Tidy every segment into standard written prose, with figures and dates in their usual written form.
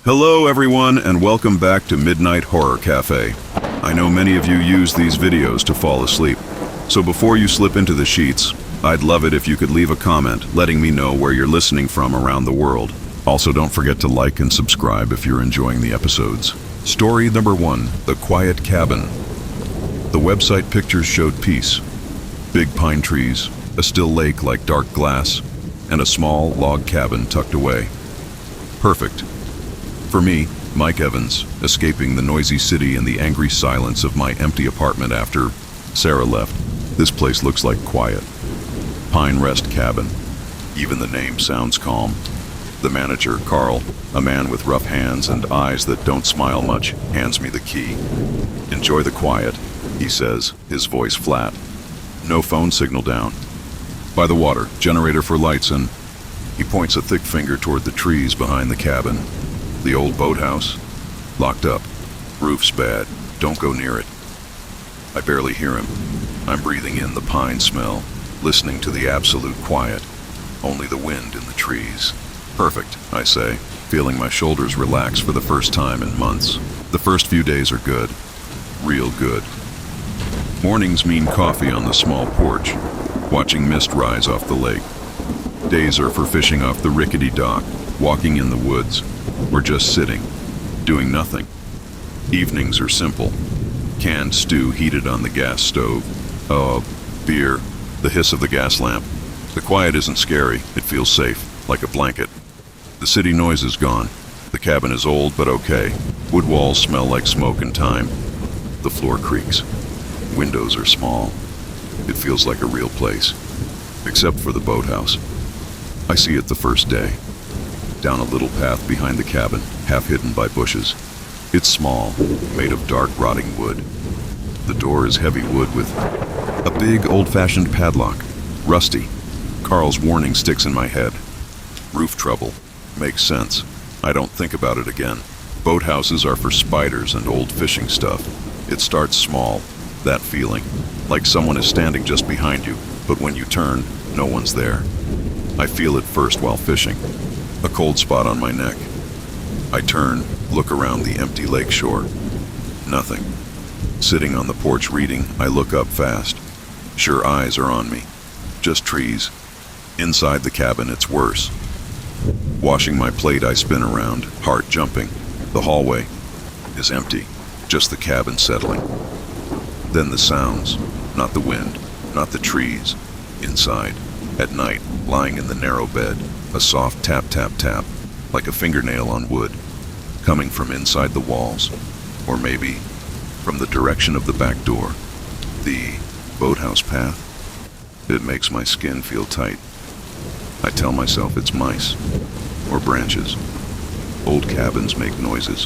Hello everyone and welcome back to Midnight Horror Cafe. I know many of you use these videos to fall asleep, so before you slip into the sheets, I'd love it if you could leave a comment letting me know where you're listening from around the world. Also, don't forget to like and subscribe if you're enjoying the episodes. Story number 1, The Quiet Cabin. The website pictures showed peace. Big pine trees, a still lake like dark glass, and a small log cabin tucked away. Perfect. For me, Mike Evans, escaping the noisy city and the angry silence of my empty apartment after Sarah left, this place looks like quiet. Pine Rest Cabin. Even the name sounds calm. The manager, Carl, a man with rough hands and eyes that don't smile much, hands me the key. "Enjoy the quiet," he says, his voice flat. No phone signal down. By the water, generator for lights, and he points a thick finger toward the trees behind the cabin. The old boathouse, locked up. Roof's bad, don't go near it. I barely hear him. I'm breathing in the pine smell, listening to the absolute quiet, only the wind in the trees. Perfect, I say, feeling my shoulders relax for the first time in months. The first few days are good, real good. Mornings mean coffee on the small porch, watching mist rise off the lake. Days are for fishing off the rickety dock, walking in the woods, or just sitting, doing nothing. Evenings are simple. Canned stew heated on the gas stove. Beer, the hiss of the gas lamp. The quiet isn't scary, it feels safe, like a blanket. The city noise is gone. The cabin is old but okay. Wood walls smell like smoke and time. The floor creaks. Windows are small. It feels like a real place, except for the boathouse. I see it the first day. Down a little path behind the cabin, half hidden by bushes. It's small, made of dark rotting wood. The door is heavy wood with a big old-fashioned padlock, rusty. Carl's warning sticks in my head. Roof trouble. Makes sense. I don't think about it again. Boathouses are for spiders and old fishing stuff. It starts small, that feeling, like someone is standing just behind you, but when you turn, no one's there. I feel it first while fishing. A cold spot on my neck. I turn, look around the empty lake shore. Nothing. Sitting on the porch reading, I look up fast. Sure, eyes are on me. Just trees. Inside the cabin, it's worse. Washing my plate, I spin around, heart jumping. The hallway is empty, just the cabin settling. Then the sounds, not the wind, not the trees. Inside, at night, lying in the narrow bed, a soft tap, tap, tap, like a fingernail on wood, coming from inside the walls, or maybe from the direction of the back door. The boathouse path. It makes my skin feel tight. I tell myself it's mice, or branches. Old cabins make noises.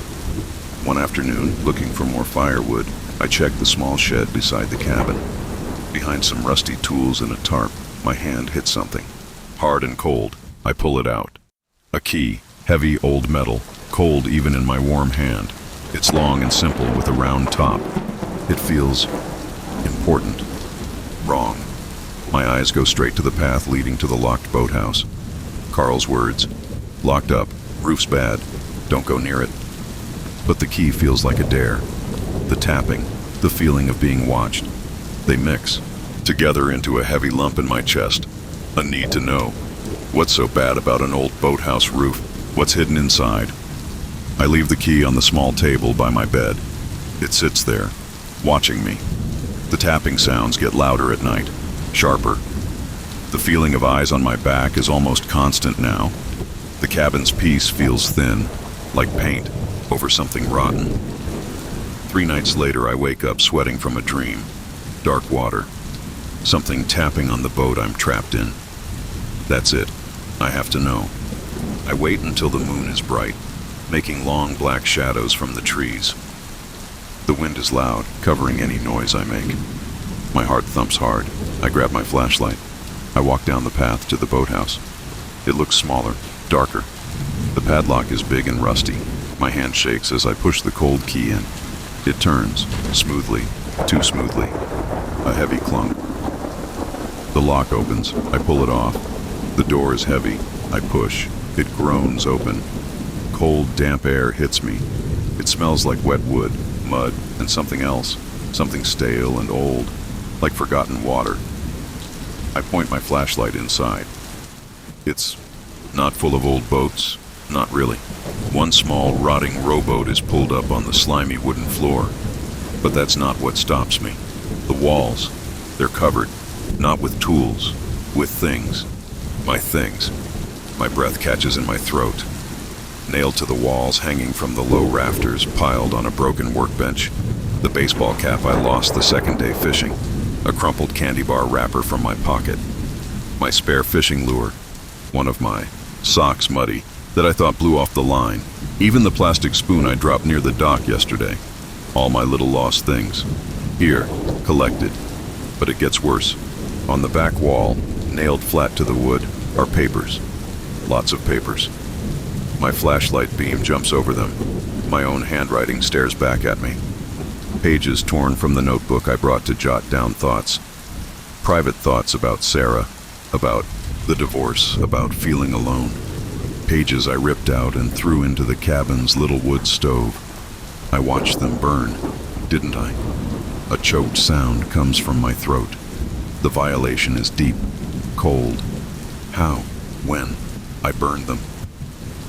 One afternoon, looking for more firewood, I checked the small shed beside the cabin. Behind some rusty tools and a tarp, my hand hits something, hard and cold. I pull it out. A key, heavy old metal, cold even in my warm hand. It's long and simple with a round top. It feels important. Wrong. My eyes go straight to the path leading to the locked boathouse. Carl's words. Locked up, roof's bad, don't go near it. But the key feels like a dare. The tapping, the feeling of being watched. They mix together into a heavy lump in my chest. A need to know. What's so bad about an old boathouse roof? What's hidden inside? I leave the key on the small table by my bed. It sits there, watching me. The tapping sounds get louder at night, sharper. The feeling of eyes on my back is almost constant now. The cabin's peace feels thin, like paint over something rotten. 3 nights later, I wake up sweating from a dream. Dark water. Something tapping on the boat I'm trapped in. That's it. I have to know. I wait until the moon is bright, making long black shadows from the trees. The wind is loud, covering any noise I make. My heart thumps hard. I grab my flashlight. I walk down the path to the boathouse. It looks smaller, darker. The padlock is big and rusty. My hand shakes as I push the cold key in. It turns, smoothly, too smoothly. A heavy clunk. The lock opens. I pull it off. The door is heavy. I push. It groans open. cold, damp air hits me. It smells like wet wood, mud, and something else, something stale and old, like forgotten water. I point my flashlight inside. It's not full of old boats, not really. One small, rotting rowboat is pulled up on the slimy wooden floor. But that's not what stops me. The walls, they're covered, not with tools, with things. My things. My breath catches in my throat. Nailed to the walls, hanging from the low rafters, piled on a broken workbench. The baseball cap I lost the second day fishing. A crumpled candy bar wrapper from my pocket. My spare fishing lure. One of my socks muddy that I thought blew off the line. Even the plastic spoon I dropped near the dock yesterday. All my little lost things. Here, collected. But it gets worse. On the back wall, nailed flat to the wood, are papers. Lots of papers. My flashlight beam jumps over them. My own handwriting stares back at me. Pages torn from the notebook I brought to jot down thoughts. Private thoughts about Sarah, about the divorce, about feeling alone. Pages I ripped out and threw into the cabin's little wood stove. I watched them burn, didn't I? A choked sound comes from my throat. The violation is deep, cold. How? When? I burned them.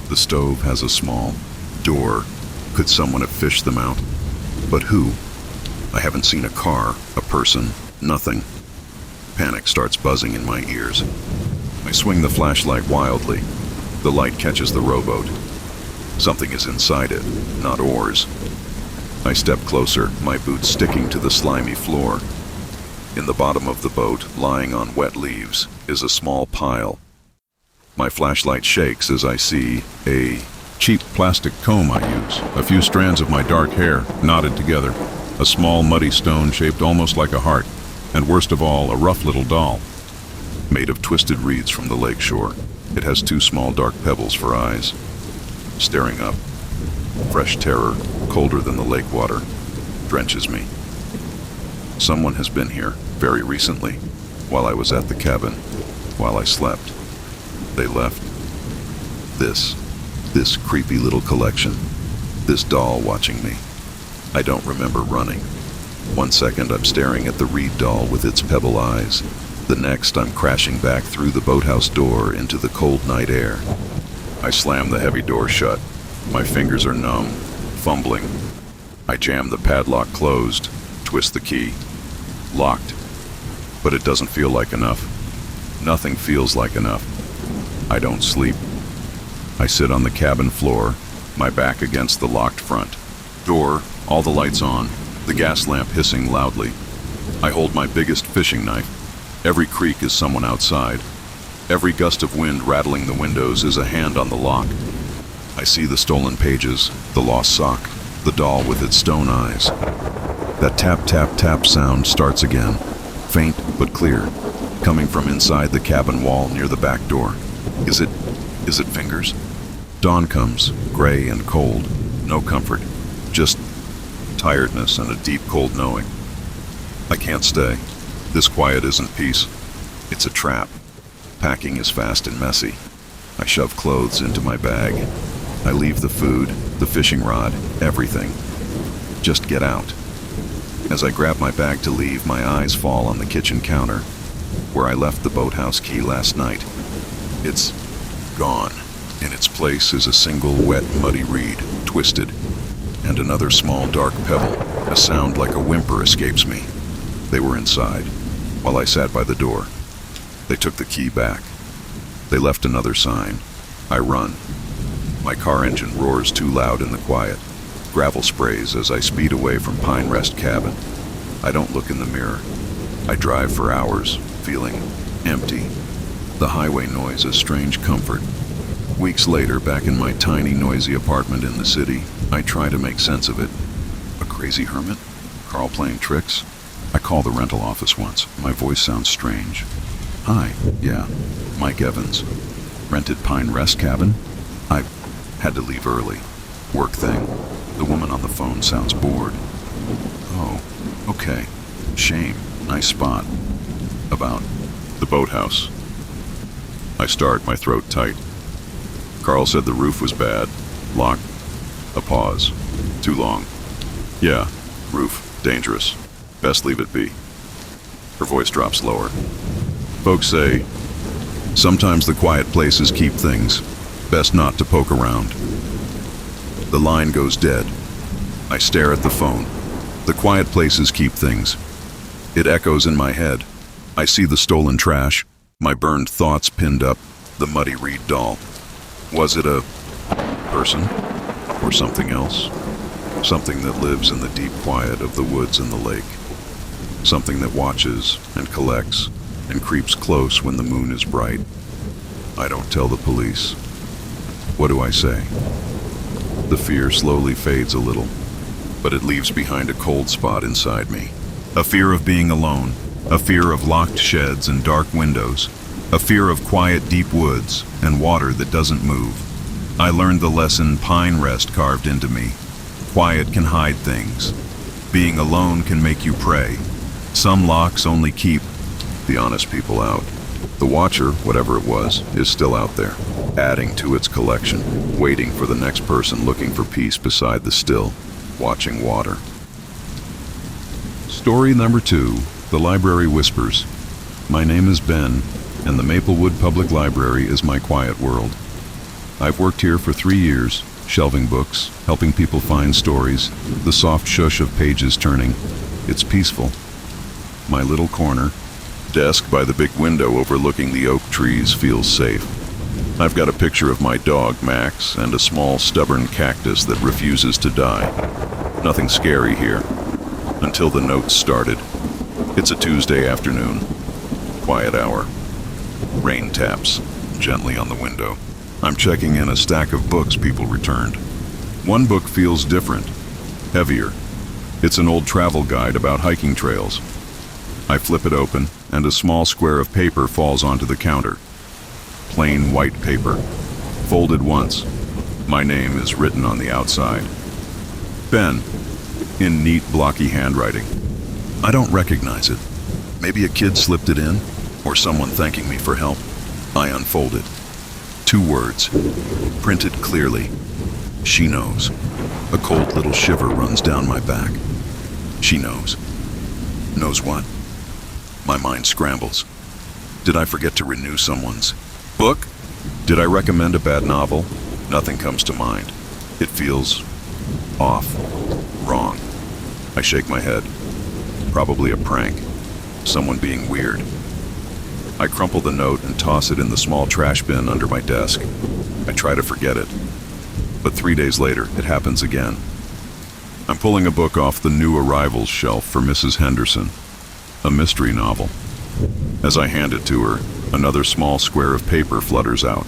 The stove has a small door. Could someone have fished them out? But who? I haven't seen a car, a person, nothing. Panic starts buzzing in my ears. I swing the flashlight wildly. The light catches the rowboat. Something is inside it, not oars. I step closer, my boots sticking to the slimy floor. In the bottom of the boat, lying on wet leaves, is a small pile. My flashlight shakes as I see a cheap plastic comb I use, a few strands of my dark hair knotted together, a small muddy stone shaped almost like a heart, and worst of all, a rough little doll, made of twisted reeds from the lake shore. It has two small dark pebbles for eyes. Staring up, fresh terror, colder than the lake water, drenches me. Someone has been here, very recently, while I was at the cabin, while I slept. They left. This creepy little collection, this doll watching me. I don't remember running. 1 second I'm staring at the reed doll with its pebble eyes. The next I'm crashing back through the boathouse door into the cold night air. I slam the heavy door shut. My fingers are numb, fumbling. I jam the padlock closed, twist the key. Locked. But it doesn't feel like enough. Nothing feels like enough. I don't sleep. I sit on the cabin floor, my back against the locked front. Door, all the lights on, the gas lamp hissing loudly. I hold my biggest fishing knife. Every creak is someone outside. Every gust of wind rattling the windows is a hand on the lock. I see the stolen pages, the lost sock, the doll with its stone eyes. That tap, tap, tap sound starts again, faint but clear, coming from inside the cabin wall near the back door. Is it fingers? Dawn comes, gray and cold, no comfort, just tiredness and a deep cold knowing. I can't stay. This quiet isn't peace. It's a trap. Packing is fast and messy. I shove clothes into my bag. I leave the food, the fishing rod, everything. Just get out. As I grab my bag to leave, my eyes fall on the kitchen counter, where I left the boathouse key last night. It's gone. In its place is a single wet, muddy reed, twisted, and another small dark pebble. A sound like a whimper escapes me. They were inside, while I sat by the door. They took the key back. They left another sign. I run. My car engine roars too loud in the quiet. Gravel sprays as I speed away from Pine Rest Cabin. I don't look in the mirror. I drive for hours, feeling empty. The highway noise a strange comfort. Weeks later, back in my tiny, noisy apartment in the city, I try to make sense of it. A crazy hermit? Carl playing tricks? I call the rental office once. My voice sounds strange. Hi, yeah, Mike Evans. Rented Pine Rest Cabin? I had to leave early. Work thing. The woman on the phone sounds bored. Oh, okay. Shame. Nice spot. About the boathouse. I start, my throat tight. Carl said the roof was bad. Lock. A pause. Too long. Yeah. Roof. Dangerous. Best leave it be. Her voice drops lower. Folks say, sometimes the quiet places keep things. Best not to poke around. The line goes dead. I stare at the phone. The quiet places keep things. It echoes in my head. I see the stolen trash, my burned thoughts pinned up, the muddy reed doll. Was it a person or something else? Something that lives in the deep quiet of the woods and the lake. Something that watches and collects and creeps close when the moon is bright. I don't tell the police. What do I say? The fear slowly fades a little, but it leaves behind a cold spot inside me. A fear of being alone, a fear of locked sheds and dark windows, a fear of quiet deep woods and water that doesn't move. I learned the lesson pine rest carved into me. Quiet can hide things. Being alone can make you pray. Some locks only keep the honest people out. The watcher, whatever it was, is still out there, adding to its collection, waiting for the next person looking for peace beside the still, watching water. Story number 2, The Library Whispers. My name is Ben, and the Maplewood Public Library is my quiet world. I've worked here for 3 years, shelving books, helping people find stories, the soft shush of pages turning. It's peaceful. My little corner, desk by the big window overlooking the oak trees, feels safe. I've got a picture of my dog, Max, and a small, stubborn cactus that refuses to die. Nothing scary here. Until the notes started. It's a Tuesday afternoon. Quiet hour. Rain taps gently on the window. I'm checking in a stack of books people returned. One book feels different, heavier. It's an old travel guide about hiking trails. I flip it open, and a small square of paper falls onto the counter. Plain white paper, folded once. My name is written on the outside. Ben, in neat, blocky handwriting. I don't recognize it. Maybe a kid slipped it in, or someone thanking me for help. I unfold it. 2 words, printed clearly. She knows. A cold little shiver runs down my back. She knows. Knows what? My mind scrambles. Did I forget to renew someone's book? Did I recommend a bad novel? Nothing comes to mind. It feels off, wrong. I shake my head. Probably a prank. Someone being weird. I crumple the note and toss it in the small trash bin under my desk. I try to forget it. But 3 days later, it happens again. I'm pulling a book off the new arrivals shelf for Mrs. Henderson. A mystery novel. As I hand it to her, another small square of paper flutters out.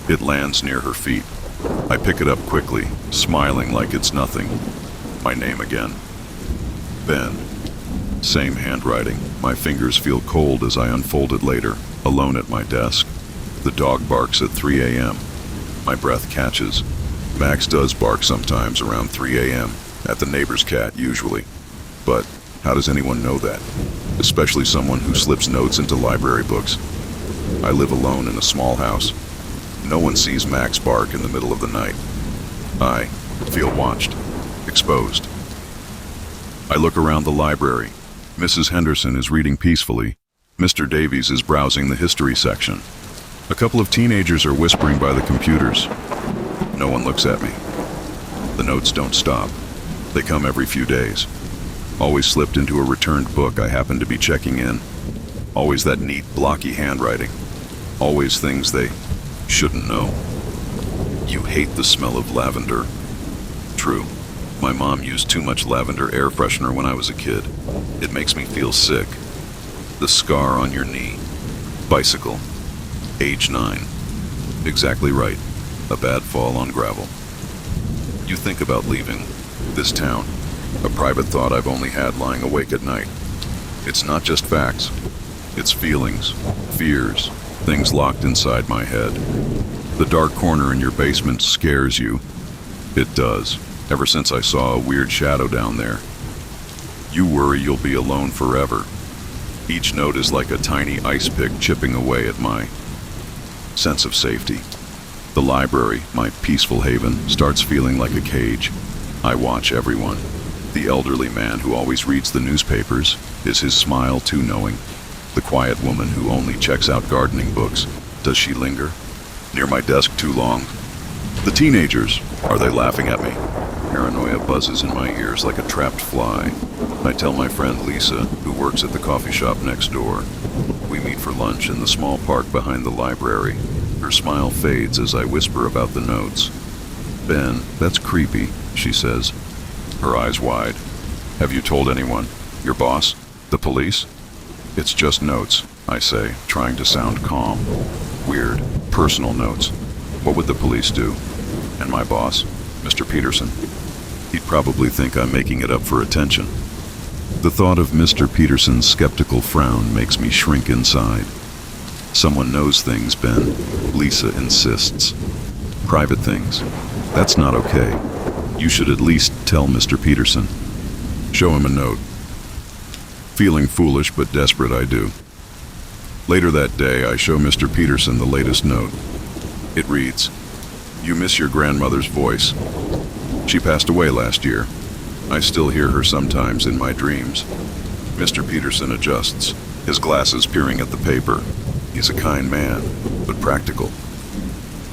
It lands near her feet. I pick it up quickly, smiling like it's nothing. My name again. Ben. Same handwriting. My fingers feel cold as I unfold it later, alone at my desk. The dog barks at 3 a.m. My breath catches. Max does bark sometimes around 3 a.m. at the neighbor's cat, usually. But how does anyone know that? Especially someone who slips notes into library books. I live alone in a small house. No one sees Max bark in the middle of the night. I feel watched, exposed. I look around the library. Mrs. Henderson is reading peacefully. Mr. Davies is browsing the history section. A couple of teenagers are whispering by the computers. No one looks at me. The notes don't stop. They come every few days. Always slipped into a returned book I happen to be checking in. Always that neat, blocky handwriting. Always things they shouldn't know. You hate the smell of lavender. True. My mom used too much lavender air freshener when I was a kid. It makes me feel sick. The scar on your knee. Bicycle. Age 9. Exactly right. A bad fall on gravel. You think about leaving this town. A private thought I've only had lying awake at night. It's not just facts. It's feelings, fears, things locked inside my head. The dark corner in your basement scares you. It does. Ever since I saw a weird shadow down there. You worry you'll be alone forever. Each note is like a tiny ice pick chipping away at my sense of safety. The library, my peaceful haven, starts feeling like a cage. I watch everyone. The elderly man who always reads the newspapers, is his smile too knowing? The quiet woman who only checks out gardening books, does she linger near my desk too long? The teenagers, are they laughing at me? Paranoia buzzes in my ears like a trapped fly. I tell my friend Lisa, who works at the coffee shop next door. We meet for lunch in the small park behind the library. Her smile fades as I whisper about the notes. Ben, that's creepy, she says, her eyes wide. Have you told anyone? Your boss? The police? It's just notes, I say, trying to sound calm. Weird, personal notes. What would the police do? And my boss, Mr. Peterson? He'd probably think I'm making it up for attention. The thought of Mr. Peterson's skeptical frown makes me shrink inside. Someone knows things, Ben, Lisa insists. Private things. That's not okay. You should at least tell Mr. Peterson. Show him a note. Feeling foolish but desperate, I do. Later that day, I show Mr. Peterson the latest note. It reads, "You miss your grandmother's voice. She passed away last year. I still hear her sometimes in my dreams." Mr. Peterson adjusts, his glasses peering at the paper. He's a kind man, but practical.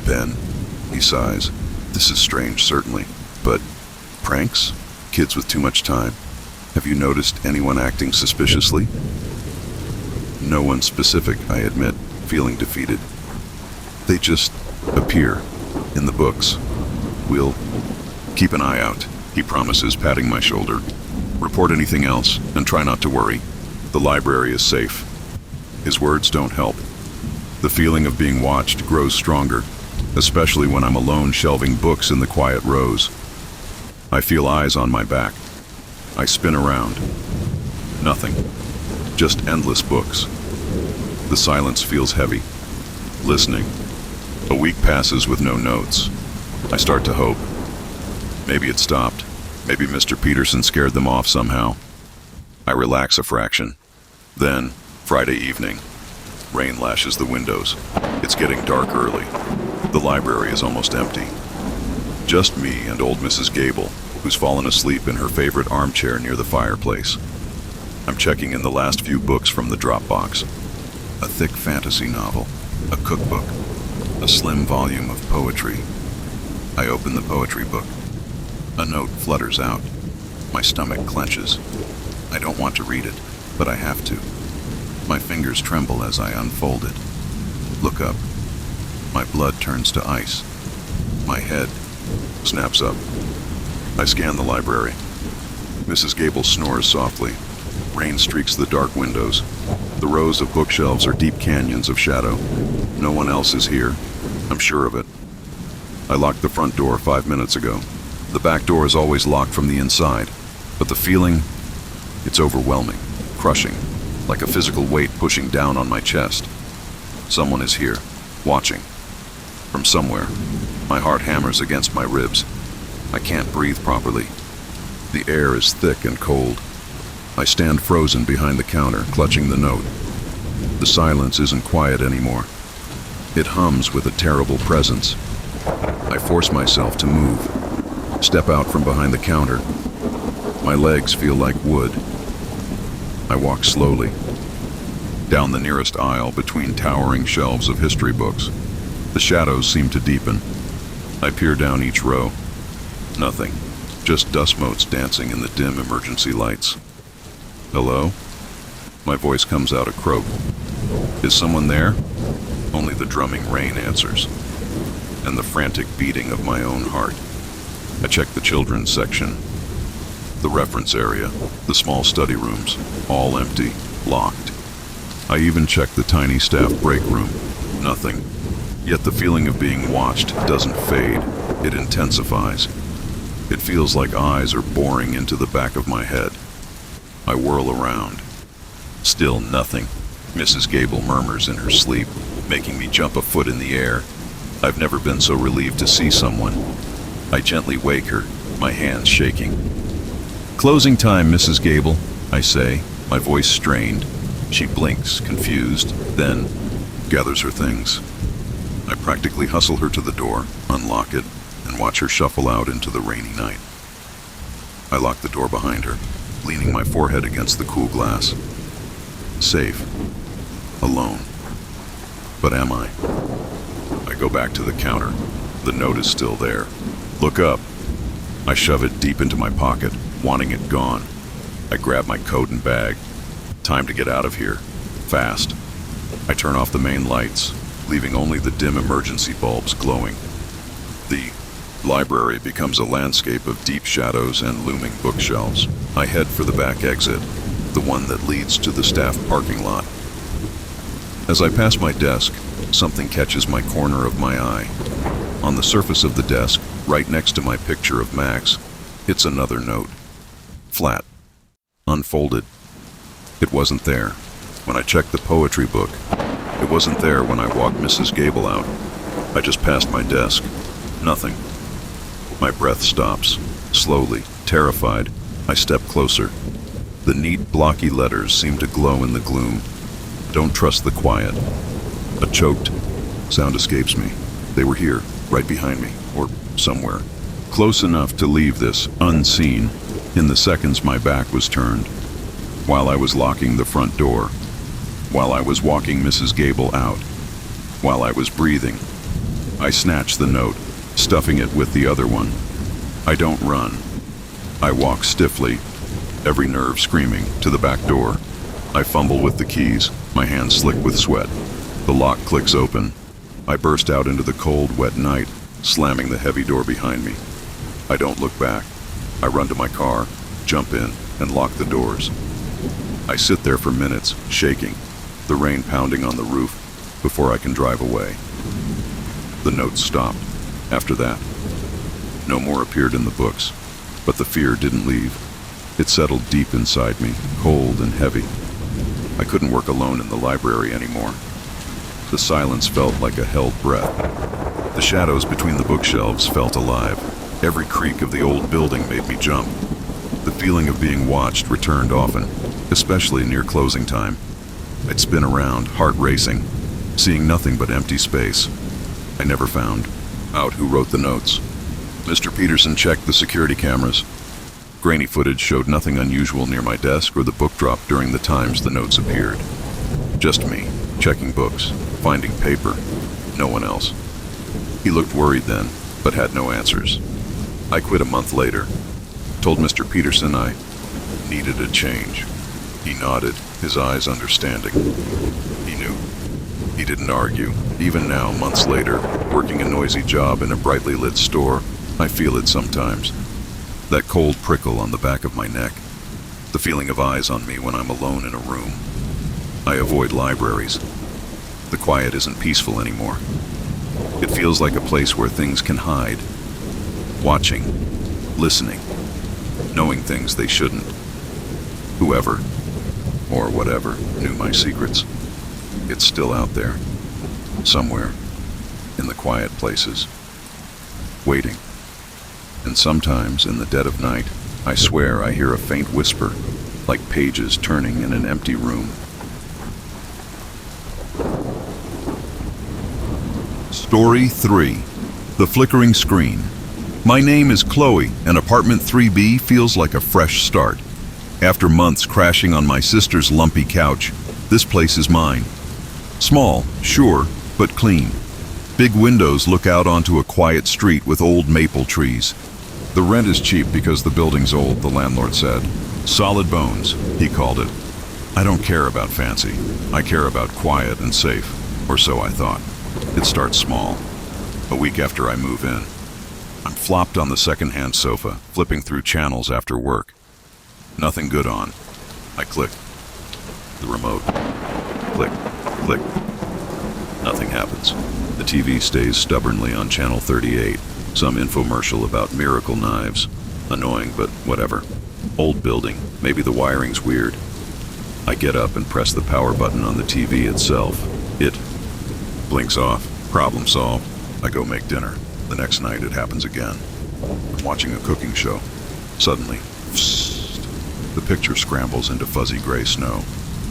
"Ben," he sighs, "this is strange, certainly, but pranks? Kids with too much time? Have you noticed anyone acting suspiciously?" "No one specific," I admit, feeling defeated. "They just appear in the books. We'll keep an eye out," he promises, patting my shoulder. "Report anything else, and try not to worry. The library is safe." His words don't help. The feeling of being watched grows stronger, especially when I'm alone shelving books in the quiet rows. I feel eyes on my back. I spin around. Nothing. Just endless books. The silence feels heavy. Listening. A week passes with no notes. I start to hope. Maybe it stopped. Maybe Mr. Peterson scared them off somehow. I relax a fraction. Then, Friday evening. Rain lashes the windows. It's getting dark early. The library is almost empty. Just me and old Mrs. Gable, who's fallen asleep in her favorite armchair near the fireplace. I'm checking in the last few books from the Dropbox. A thick fantasy novel, a cookbook, a slim volume of poetry. I open the poetry book. A note flutters out. My stomach clenches. I don't want to read it, but I have to. My fingers tremble as I unfold it. Look up. My blood turns to ice. My head snaps up. I scan the library. Mrs. Gable snores softly. Rain streaks the dark windows. The rows of bookshelves are deep canyons of shadow. No one else is here. I'm sure of it. I locked the front door 5 minutes ago. The back door is always locked from the inside, but the feeling, it's overwhelming, crushing, like a physical weight pushing down on my chest. Someone is here, watching. From somewhere, my heart hammers against my ribs. I can't breathe properly. The air is thick and cold. I stand frozen behind the counter, clutching the note. The silence isn't quiet anymore. It hums with a terrible presence. I force myself to move, step out from behind the counter. My legs feel like wood. I walk slowly, down the nearest aisle between towering shelves of history books. The shadows seem to deepen. I peer down each row. Nothing, just dust motes dancing in the dim emergency lights. "Hello?" My voice comes out a croak. Is someone there? Only the drumming rain answers, and the frantic beating of my own heart. I check the children's section, the reference area, the small study rooms, all empty, locked. I even check the tiny staff break room. Nothing. Yet the feeling of being watched doesn't fade. It intensifies. It feels like eyes are boring into the back of my head. I whirl around. Still nothing. Mrs. Gable murmurs in her sleep, making me jump a foot in the air. I've never been so relieved to see someone. I gently wake her, my hands shaking. "Closing time, Mrs. Gable," I say, my voice strained. She blinks, confused, then gathers her things. I I practically hustle her to the door, unlock it, and watch her shuffle out into the rainy night. I lock the door behind her, leaning my forehead against the cool glass. Safe. Alone. But am I? I go back to the counter. The note is still there. Look up. I shove it deep into my pocket, wanting it gone. I grab my coat and bag. Time to get out of here. Fast. I turn off the main lights, leaving only the dim emergency bulbs glowing. The library becomes a landscape of deep shadows and looming bookshelves. I head for the back exit, the one that leads to the staff parking lot. As I pass my desk, something catches my corner of my eye. On the surface of the desk, right next to my picture of Max, it's another note. Flat. Unfolded. It wasn't there when I checked the poetry book. It wasn't there when I walked Mrs. Gable out. I just passed my desk. Nothing. My breath stops. Slowly, terrified, I step closer. The neat, blocky letters seem to glow in the gloom. Don't trust the quiet. A choked sound escapes me. They were here, right behind me, or somewhere. Close enough to leave this unseen in the seconds my back was turned. While I was locking the front door. While I was walking Mrs. Gable out. While I was breathing. I snatch the note, stuffing it with the other one. I don't run. I walk stiffly, every nerve screaming, to the back door. I fumble with the keys, my hands slick with sweat. The lock clicks open. I burst out into the cold, wet night, slamming the heavy door behind me. I don't look back. I run to my car, jump in, and lock the doors. I sit there for minutes, shaking, the rain pounding on the roof, before I can drive away. The note stopped. After that, no more appeared in the books, but the fear didn't leave. It settled deep inside me, cold and heavy. I couldn't work alone in the library anymore. The silence felt like a held breath. The shadows between the bookshelves felt alive. Every creak of the old building made me jump. The feeling of being watched returned often, especially near closing time. I'd spin around, heart racing, seeing nothing but empty space. I never found out who wrote the notes. Mr. Peterson checked the security cameras. Grainy footage showed nothing unusual near my desk or the book drop during the times the notes appeared. Just me, checking books, finding paper, no one else. He looked worried then, but had no answers. I quit a month later. Told Mr. Peterson I needed a change. He nodded, his eyes understanding. He knew. He didn't argue. Even now, months later, working a noisy job in a brightly lit store, I feel it sometimes. That cold prickle on the back of my neck. The feeling of eyes on me when I'm alone in a room. I avoid libraries. The quiet isn't peaceful anymore. It feels like a place where things can hide. Watching, listening, knowing things they shouldn't. Whoever, or whatever, knew my secrets. It's still out there, somewhere, in the quiet places, waiting. And sometimes, in the dead of night, I swear I hear a faint whisper, like pages turning in an empty room. Story 3. The Flickering Screen. My name is Chloe, and apartment 3B feels like a fresh start. After months crashing on my sister's lumpy couch, this place is mine. Small, sure, but clean. Big windows look out onto a quiet street with old maple trees. The rent is cheap because the building's old, the landlord said. Solid bones, he called it. I don't care about fancy. I care about quiet and safe, or so I thought. It starts small. A week after I move in, I'm flopped on the second-hand sofa, flipping through channels after work. Nothing good on. I click. The remote. Click, click. Nothing happens. The TV stays stubbornly on channel 38. Some infomercial about miracle knives. Annoying, but whatever. Old building. Maybe the wiring's weird. I get up and press the power button on the TV itself. It blinks off. Problem solved. I go make dinner. The next night it happens again. I'm watching a cooking show. Suddenly, the picture scrambles into fuzzy gray snow.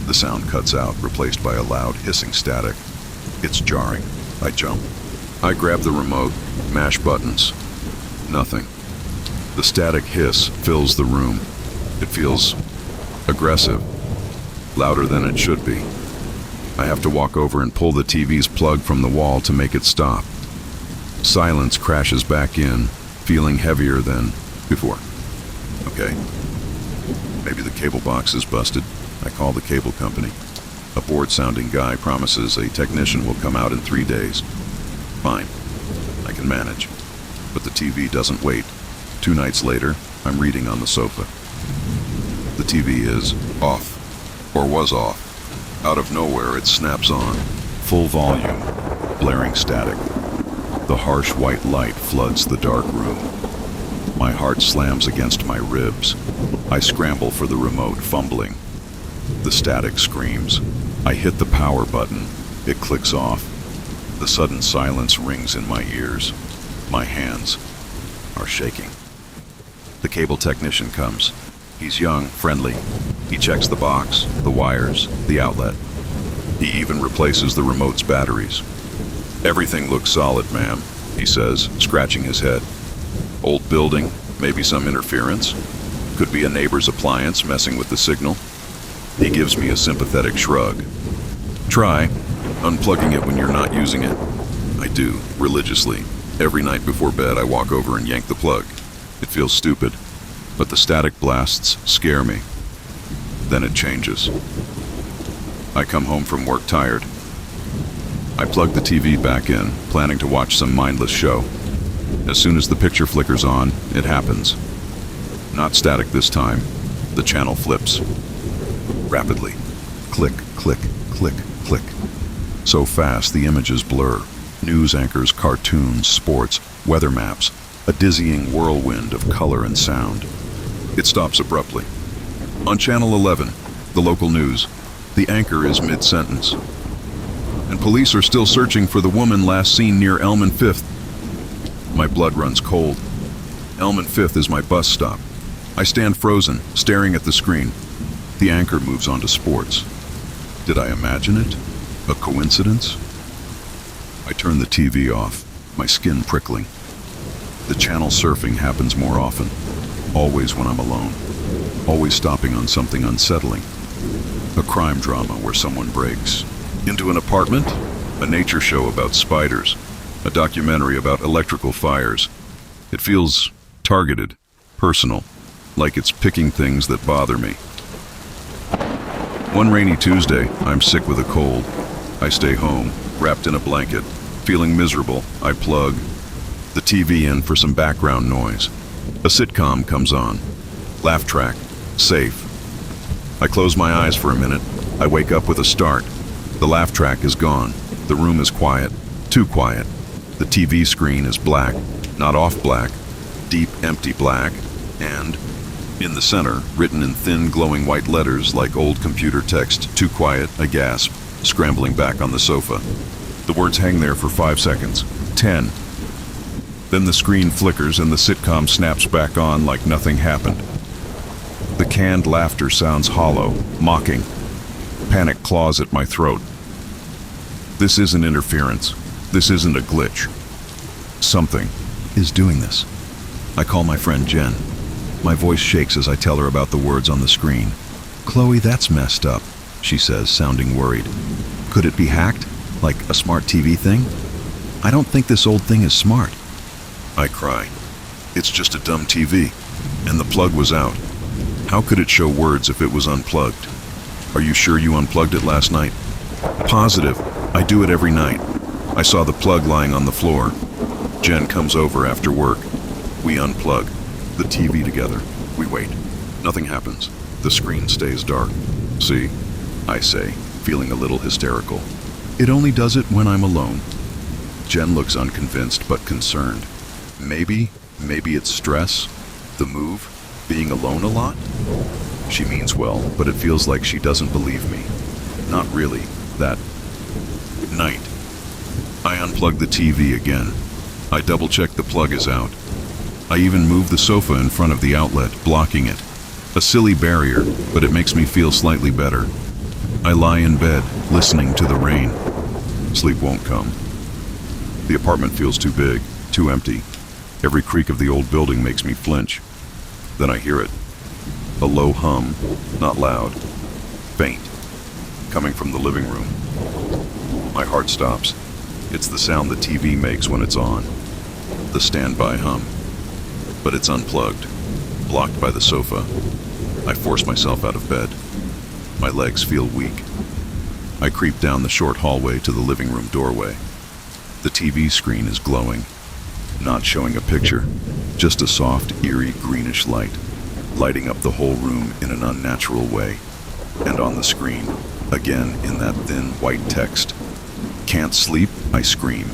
The sound cuts out, replaced by a loud hissing static. It's jarring. I jump. I grab the remote, mash buttons. Nothing. The static hiss fills the room. It feels aggressive, louder than it should be. I have to walk over and pull the TV's plug from the wall to make it stop. Silence crashes back in, feeling heavier than before. Okay. Maybe the cable box is busted. I call the cable company. A bored-sounding guy promises a technician will come out in 3 days. Fine. I can manage. But the TV doesn't wait. 2 nights later, I'm reading on the sofa. The TV is off. Or was off. Out of nowhere, it snaps on. Full volume. Blaring static. The harsh white light floods the dark room. My heart slams against my ribs. I scramble for the remote, fumbling. The static screams. I hit the power button. It clicks off. The sudden silence rings in my ears. My hands are shaking. The cable technician comes. He's young, friendly. He checks the box, the wires, the outlet. He even replaces the remote's batteries. "Everything looks solid, ma'am," he says, scratching his head. "Old building, maybe some interference. Could be a neighbor's appliance messing with the signal." He gives me a sympathetic shrug. "Try unplugging it when you're not using it." I do, religiously. Every night before bed, I walk over and yank the plug. It feels stupid, but the static blasts scare me. Then it changes. I come home from work tired. I plug the TV back in, planning to watch some mindless show. As soon as the picture flickers on, it happens. Not static this time. The channel flips. Rapidly. Click, click, click, click. So fast the images blur. News anchors, cartoons, sports, weather maps, a dizzying whirlwind of color and sound. It stops abruptly. On Channel 11, the local news, the anchor is mid-sentence. "And police are still searching for the woman last seen near Elm and 5th. My blood runs cold. Elm and 5th is my bus stop. I stand frozen, staring at the screen. The anchor moves on to sports. Did I imagine it? A coincidence? I turn the TV off, my skin prickling. The channel surfing happens more often, always when I'm alone, always stopping on something unsettling. A crime drama where someone breaks into an apartment, a nature show about spiders, a documentary about electrical fires. It feels targeted, personal, like it's picking things that bother me. One rainy Tuesday, I'm sick with a cold. I stay home, wrapped in a blanket, feeling miserable. I plug the TV in for some background noise. A sitcom comes on. Laugh track. Safe. I close my eyes for a minute. I wake up with a start. The laugh track is gone. The room is quiet. Too quiet. The TV screen is black, not off black, deep, empty black, and in the center, written in thin, glowing white letters like old computer text, "Too quiet," I gasp, scrambling back on the sofa. The words hang there for 5 seconds. 10. Then the screen flickers and the sitcom snaps back on like nothing happened. The canned laughter sounds hollow, mocking. Panic claws at my throat. This isn't interference. This isn't a glitch. Something is doing this. I call my friend Jen. My voice shakes as I tell her about the words on the screen. "Chloe, that's messed up," she says, sounding worried. "Could it be hacked? Like a smart TV thing? I don't think this old thing is smart." I cry. "It's just a dumb TV. And the plug was out. How could it show words if it was unplugged?" "Are you sure you unplugged it last night?" "Positive. I do it every night. I saw the plug lying on the floor." Jen comes over after work. We unplug the TV together. We wait. Nothing happens. The screen stays dark. "See," I say, feeling a little hysterical. "It only does it when I'm alone." Jen looks unconvinced but concerned. Maybe it's stress, the move, being alone a lot? She means well, but it feels like she doesn't believe me. Not really. That night, I unplug the TV again. I double-check the plug is out. I even move the sofa in front of the outlet, blocking it. A silly barrier, but it makes me feel slightly better. I lie in bed, listening to the rain. Sleep won't come. The apartment feels too big, too empty. Every creak of the old building makes me flinch. Then I hear it. A low hum, not loud, faint, coming from the living room. My heart stops. It's the sound the TV makes when it's on. The standby hum. But it's unplugged, blocked by the sofa. I force myself out of bed. My legs feel weak. I creep down the short hallway to the living room doorway. The TV screen is glowing, not showing a picture, just a soft, eerie greenish light, lighting up the whole room in an unnatural way. And on the screen, again in that thin white text, "Can't sleep," I scream.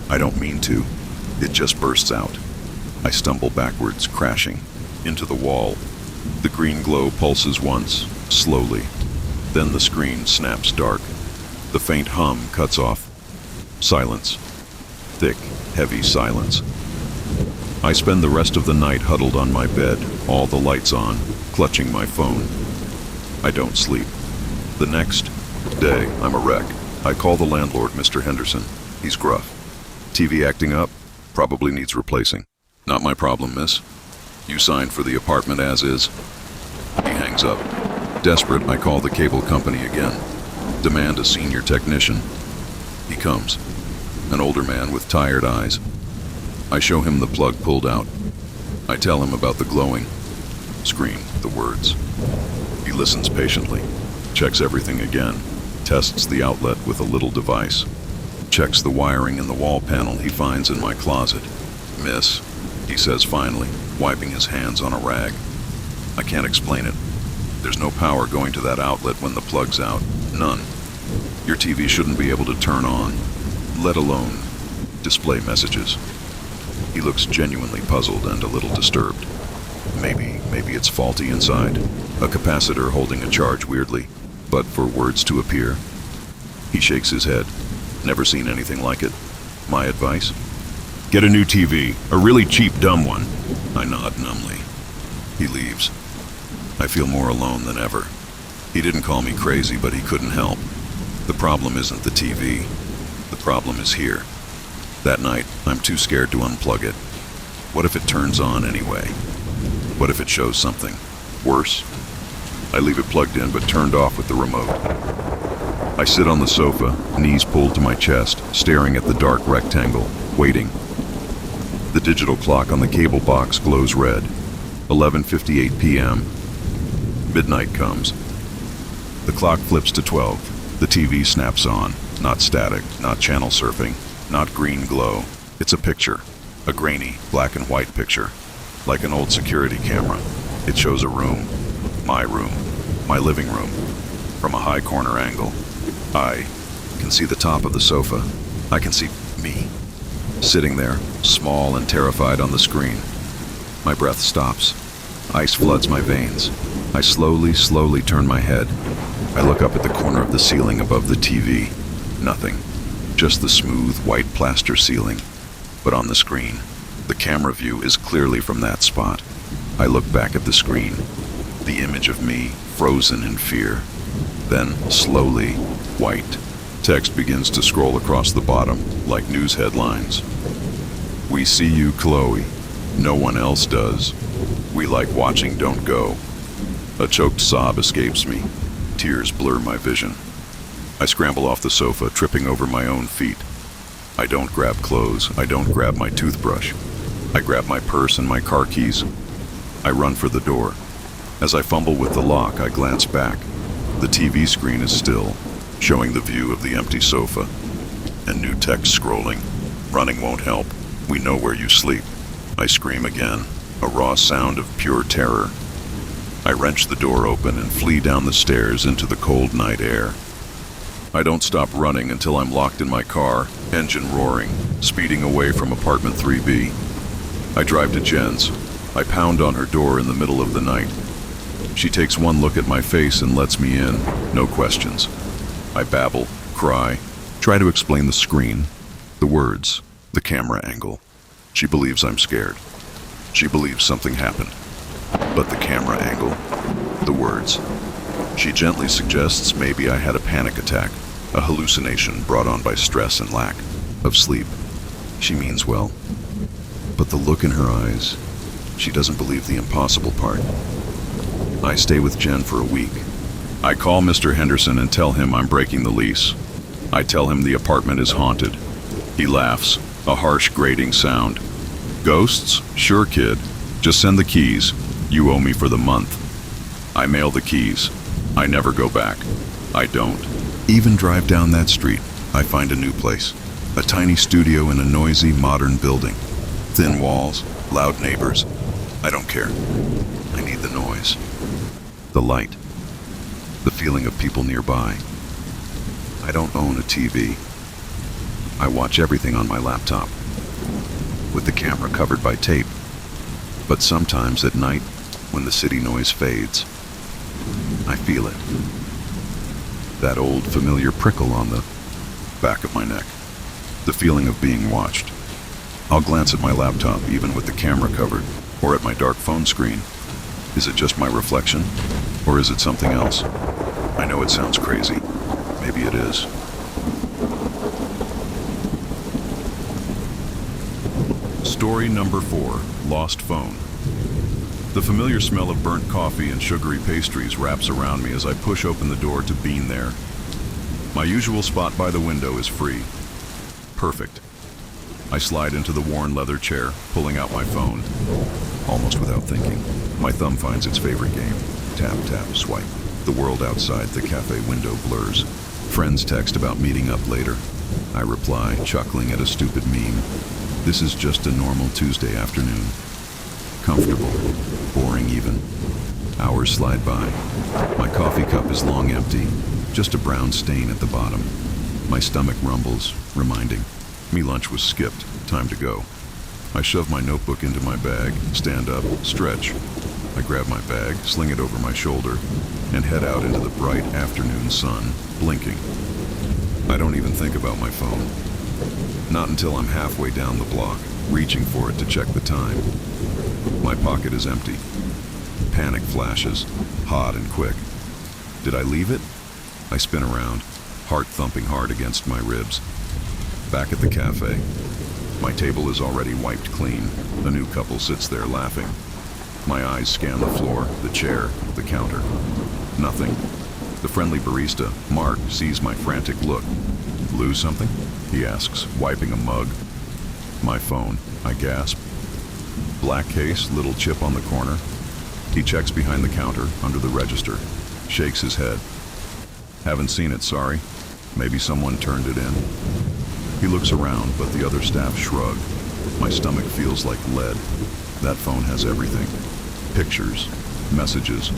I don't mean to. It just bursts out. I stumble backwards, crashing into the wall. The green glow pulses once, slowly. Then the screen snaps dark. The faint hum cuts off. Silence. Thick, heavy silence. I spend the rest of the night huddled on my bed, all the lights on, clutching my phone. I don't sleep. The next day, I'm a wreck. I call the landlord, Mr. Henderson. He's gruff. TV acting up? Probably needs replacing. Not my problem, miss. You signed for the apartment as is. He hangs up. Desperate, I call the cable company again. Demand a senior technician. He comes. An older man with tired eyes. I show him the plug pulled out. I tell him about the glowing screen, the words. He listens patiently, checks everything again, tests the outlet with a little device, checks the wiring in the wall panel he finds in my closet. "Miss," he says finally, wiping his hands on a rag. "I can't explain it. There's no power going to that outlet when the plug's out. None. Your TV shouldn't be able to turn on, let alone display messages." He looks genuinely puzzled and a little disturbed. Maybe it's faulty inside. A capacitor holding a charge weirdly, but for words to appear. He shakes his head. Never seen anything like it. My advice? Get a new TV, a really cheap, dumb one. I nod numbly. He leaves. I feel more alone than ever. He didn't call me crazy, but he couldn't help. The problem isn't the TV. The problem is here. That night, I'm too scared to unplug it. What if it turns on anyway? What if it shows something worse? I leave it plugged in but turned off with the remote. I sit on the sofa, knees pulled to my chest, staring at the dark rectangle, waiting. The digital clock on the cable box glows red. 11:58 p.m. Midnight comes. The clock flips to 12. The TV snaps on. Not static, not channel surfing, not green glow. It's a picture. A grainy, black and white picture. Like an old security camera. It shows a room. My room. My living room. From a high corner angle. I can see the top of the sofa. I can see me. Sitting there, small and terrified on the screen. My breath stops. Ice floods my veins. I slowly turn my head. I look up at the corner of the ceiling above the TV. Nothing. Just the smooth, white plaster ceiling. But on the screen, the camera view is clearly from that spot. I look back at the screen. The image of me, frozen in fear. Then, slowly, white. Text begins to scroll across the bottom, like news headlines. "We see you, Chloe. No one else does. We like watching, don't go." A choked sob escapes me. Tears blur my vision. I scramble off the sofa, tripping over my own feet. I don't grab clothes. I don't grab my toothbrush. I grab my purse and my car keys. I run for the door. As I fumble with the lock, I glance back. The TV screen is still, showing the view of the empty sofa. And new text scrolling. "Running won't help. We know where you sleep." I scream again, a raw sound of pure terror. I wrench the door open and flee down the stairs into the cold night air. I don't stop running until I'm locked in my car, engine roaring, speeding away from apartment 3B. I drive to Jen's. I pound on her door in the middle of the night. She takes one look at my face and lets me in, no questions. I babble, cry, try to explain the screen, the words, the camera angle. She believes I'm scared. She believes something happened. But the camera angle, the words. She gently suggests maybe I had a panic attack, a hallucination brought on by stress and lack of sleep. She means well, but the look in her eyes, she doesn't believe the impossible part. I stay with Jen for a week. I call Mr. Henderson and tell him I'm breaking the lease. I tell him the apartment is haunted. He laughs, a harsh grating sound. Ghosts? Sure, kid. Just send the keys. You owe me for the month. I mail the keys. I never go back. I don't. Even drive down that street, I find a new place. A tiny studio in a noisy, modern building. Thin walls, loud neighbors. I don't care. I need the noise. The light. The feeling of people nearby. I don't own a TV. I watch everything on my laptop, with the camera covered by tape. But sometimes at night, when the city noise fades, I feel it. That old familiar prickle on the back of my neck. The feeling of being watched. I'll glance at my laptop, even with the camera covered, or at my dark phone screen. Is it just my reflection, or is it something else? I know it sounds crazy. Maybe it is. Story number 4, Lost Phone. The familiar smell of burnt coffee and sugary pastries wraps around me as I push open the door to bean there. My usual spot by the window is free. Perfect. I slide into the worn leather chair, pulling out my phone. Almost without thinking, my thumb finds its favorite game. Tap, tap, swipe. The world outside the cafe window blurs. Friends text about meeting up later. I reply, chuckling at a stupid meme. This is just a normal Tuesday afternoon. Comfortable, boring even. Hours slide by. My coffee cup is long empty, just a brown stain at the bottom. My stomach rumbles, reminding me lunch was skipped, time to go. I shove my notebook into my bag, stand up, stretch. I grab my bag, sling it over my shoulder, and head out into the bright afternoon sun, blinking. I don't even think about my phone. Not until I'm halfway down the block, reaching for it to check the time. My pocket is empty. Panic flashes, hot and quick. Did I leave it? I spin around, heart thumping hard against my ribs. Back at the cafe. My table is already wiped clean. A new couple sits there laughing. My eyes scan the floor, the chair, the counter. Nothing. The friendly barista, Mark, sees my frantic look. Lose something? He asks, wiping a mug. My phone, I gasp. Black case, little chip on the corner. He checks behind the counter, under the register. Shakes his head. Haven't seen it, sorry. Maybe someone turned it in. He looks around, but the other staff shrug. My stomach feels like lead. That phone has everything. Pictures, messages.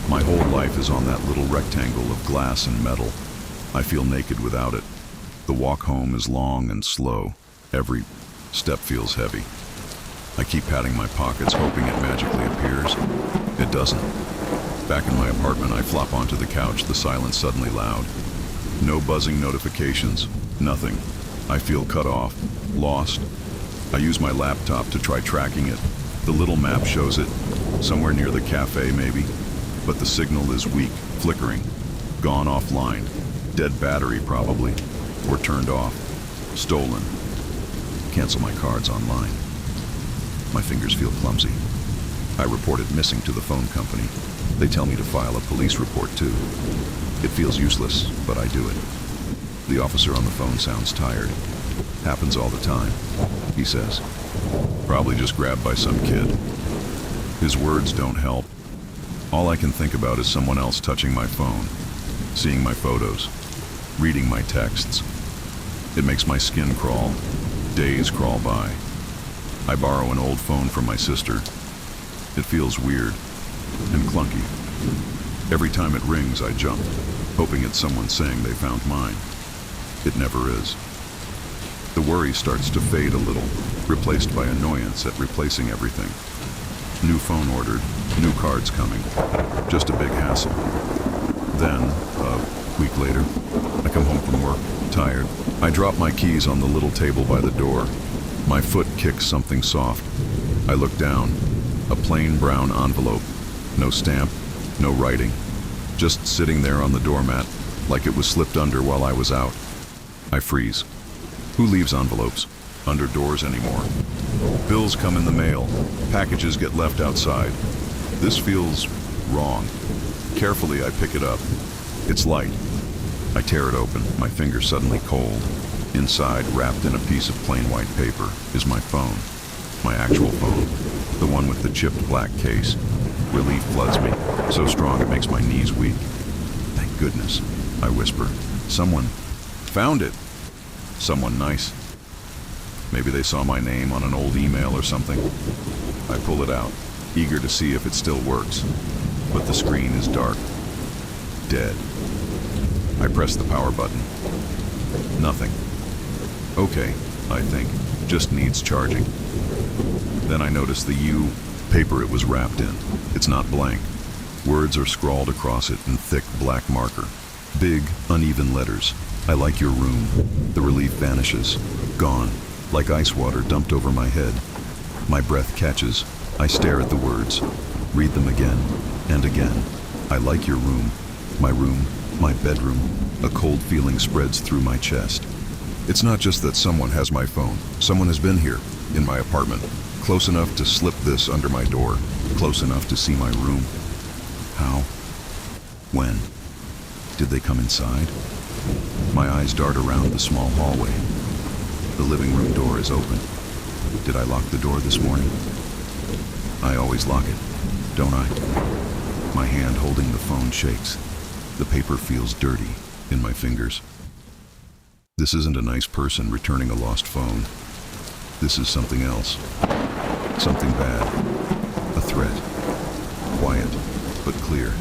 My whole life is on that little rectangle of glass and metal. I feel naked without it. The walk home is long and slow. Every step feels heavy. I keep patting my pockets, hoping it magically appears. It doesn't. Back in my apartment, I flop onto the couch, the silence suddenly loud. No buzzing notifications, nothing. I feel cut off, lost. I use my laptop to try tracking it. The little map shows it, somewhere near the cafe maybe, but the signal is weak, flickering, gone offline, dead battery probably, or turned off, stolen. Cancel my cards online. My fingers feel clumsy. I report it missing to the phone company. They tell me to file a police report too. It feels useless, but I do it. The officer on the phone sounds tired. Happens all the time, he says. Probably just grabbed by some kid. His words don't help. All I can think about is someone else touching my phone, seeing my photos, reading my texts. It makes my skin crawl. Days crawl by. I borrow an old phone from my sister. It feels weird and clunky. Every time it rings, I jump, hoping it's someone saying they found mine. It never is. The worry starts to fade a little, replaced by annoyance at replacing everything. New phone ordered, new cards coming. Just a big hassle. Then, a week later, I come home from work, tired. I drop my keys on the little table by the door. My foot kicks something soft. I look down. A plain brown envelope. No stamp, no writing. Just sitting there on the doormat, like it was slipped under while I was out. I freeze. Who leaves envelopes? under doors anymore. Bills come in the mail. Packages get left outside. This feels wrong. Carefully, I pick it up. It's light. I tear it open, my fingers suddenly cold. Inside, wrapped in a piece of plain white paper, is my phone. My actual phone. The one with the chipped black case. Relief floods me, so strong it makes my knees weak. Thank goodness, I whisper. Someone found it. Someone nice. Maybe they saw my name on an old email or something. I pull it out, eager to see if it still works. But the screen is dark. Dead. I press the power button. Nothing. Okay, I think. Just needs charging. Then I notice the U paper it was wrapped in. It's not blank. Words are scrawled across it in thick black marker. Big, uneven letters. I like your room. The relief vanishes. Gone. Like ice water dumped over my head. My breath catches. I stare at the words. Read them again and again. I like your room. My bedroom. A cold feeling spreads through my chest. It's not just that someone has my phone. Someone has been here, in my apartment. Close enough to slip this under my door. Close enough to see my room. How? When? Did they come inside? My eyes dart around the small hallway. The living room door is open. Did I lock the door this morning? I always lock it, don't I? My hand holding the phone shakes. The paper feels dirty in my fingers. This isn't a nice person returning a lost phone. This is something else. Something bad. A threat. Quiet, but clear.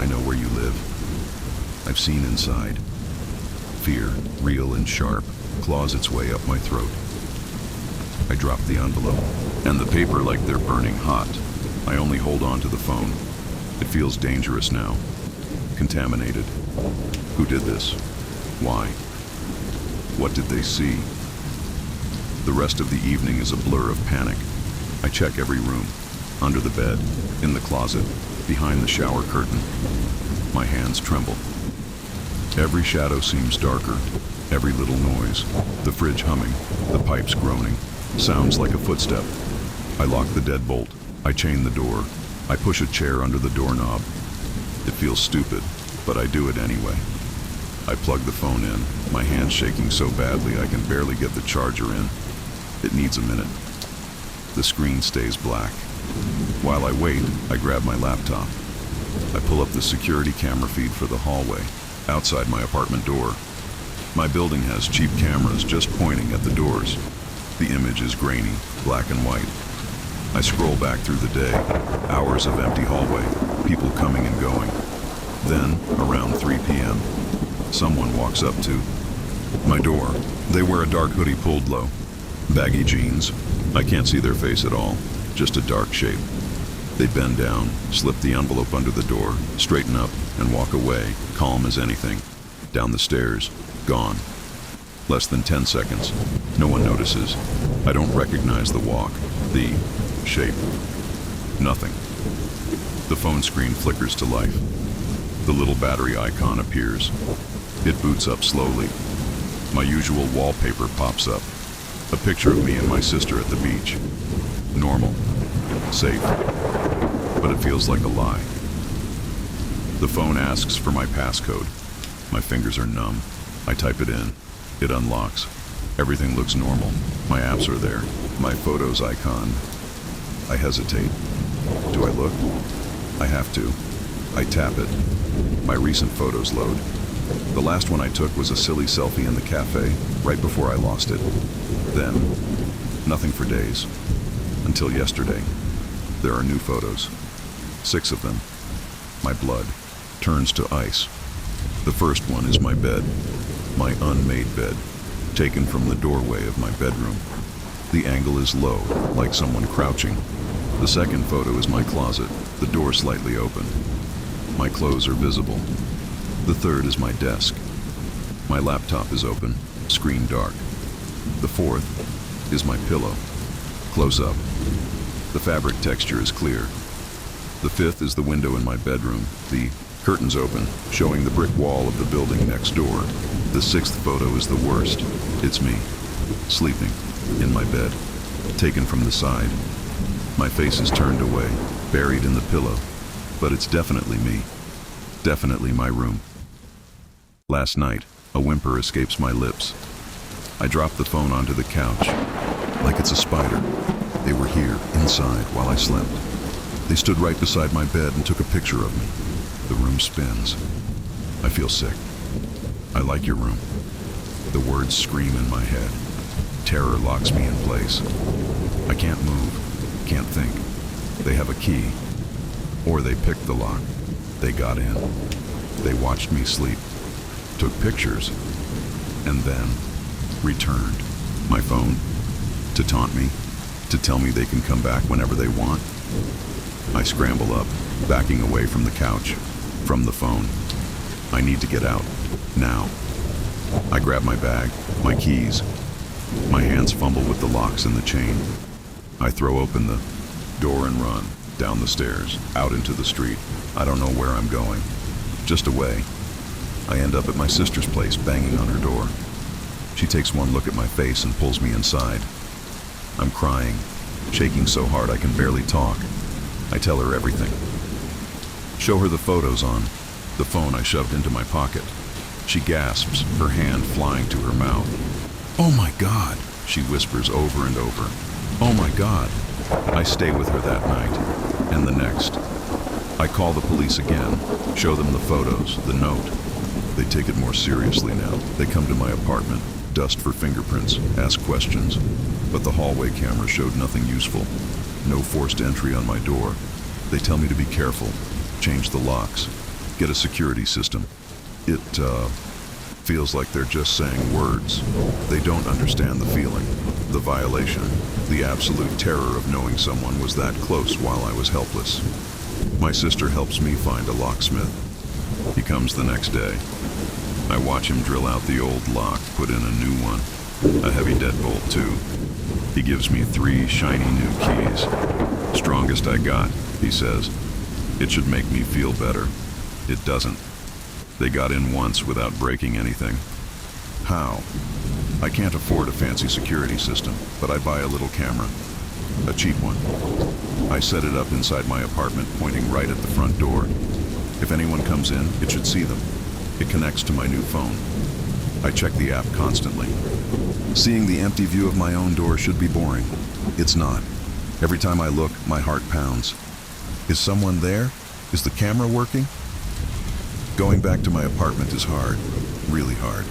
I know where you live. I've seen inside. Fear, real and sharp, claws its way up my throat. I drop the envelope, and the paper like they're burning hot. I only hold on to the phone. It feels dangerous now. Contaminated. Who did this? Why? What did they see? The rest of the evening is a blur of panic. I check every room. Under the bed, in the closet, behind the shower curtain. My hands tremble. Every shadow seems darker. Every little noise. The fridge humming. The pipes groaning. Sounds like a footstep. I lock the deadbolt. I chain the door. I push a chair under the doorknob. It feels stupid, but I do it anyway. I plug the phone in, my hand shaking so badly I can barely get the charger in. It needs a minute. The screen stays black. While I wait, I grab my laptop. I pull up the security camera feed for the hallway, outside my apartment door. My building has cheap cameras just pointing at the doors. The image is grainy, black and white. I scroll back through the day, hours of empty hallway, people coming and going. Then, around 3 p.m., someone walks up to my door. They wear a dark hoodie pulled low, baggy jeans. I can't see their face at all, just a dark shape. They bend down, slip the envelope under the door, straighten up, and walk away, calm as anything. Down the stairs, gone. Less than 10 seconds. No one notices. I don't recognize the walk, the shape. Nothing. The phone screen flickers to life. The little battery icon appears. It boots up slowly. My usual wallpaper pops up. A picture of me and my sister at the beach. Normal. Safe. But it feels like a lie. The phone asks for my passcode. My fingers are numb. I type it in. It unlocks. Everything looks normal. My apps are there. My photos icon. I hesitate. Do I look? I have to. I tap it. My recent photos load. The last one I took was a silly selfie in the cafe, right before I lost it. Then, nothing for days. Until yesterday. There are new photos. 6 of them. My blood turns to ice. The first one is my bed. My unmade bed, taken from the doorway of my bedroom. The angle is low, like someone crouching. The second photo is my closet, the door slightly open. My clothes are visible. The third is my desk. My laptop is open, screen dark. The fourth is my pillow. Close up. The fabric texture is clear. The fifth is the window in my bedroom, the curtains open, showing the brick wall of the building next door. The sixth photo is the worst. It's me. sleeping, in my bed, taken from the side. My face is turned away, buried in the pillow, but it's definitely me. Definitely my room. Last night, a whimper escapes my lips. I drop the phone onto the couch, like it's a spider. They were here, inside, while I slept. They stood right beside my bed and took a picture of me. The room spins. I feel sick. I like your room. The words scream in my head. Terror locks me in place. I can't move, can't think. They have a key. Or they picked the lock. They got in. They watched me sleep, took pictures, and then returned. My phone, to taunt me, to tell me they can come back whenever they want. I scramble up, backing away from the couch, from the phone. I need to get out, now. I grab my bag, my keys. My hands fumble with the locks and the chain. I throw open the door and run, down the stairs, out into the street. I don't know where I'm going, just away. I end up at my sister's place, banging on her door. She takes one look at my face and pulls me inside. I'm crying, shaking so hard I can barely talk. I tell her everything. Show her the photos on the phone I shoved into my pocket. She gasps, her hand flying to her mouth. "Oh my God," she whispers over and over. "Oh my God." I stay with her that night, and the next. I call the police again, show them the photos, the note. They take it more seriously now. They come to my apartment, dust for fingerprints, ask questions. But the hallway camera showed nothing useful. No forced entry on my door. They tell me to be careful, change the locks, get a security system. It feels like they're just saying words. They don't understand the feeling, the violation, the absolute terror of knowing someone was that close while I was helpless. My sister helps me find a locksmith. He comes the next day. I watch him drill out the old lock, put in a new one, a heavy deadbolt too. He gives me 3 shiny new keys. "Strongest I got," he says. "It should make me feel better." It doesn't. They got in once without breaking anything. How? I can't afford a fancy security system, but I buy a little camera, a cheap one. I set it up inside my apartment, pointing right at the front door. If anyone comes in, it should see them. It connects to my new phone. I check the app constantly. Seeing the empty view of my own door should be boring. It's not. Every time I look, my heart pounds. Is someone there? Is the camera working? Going back to my apartment is hard, really hard.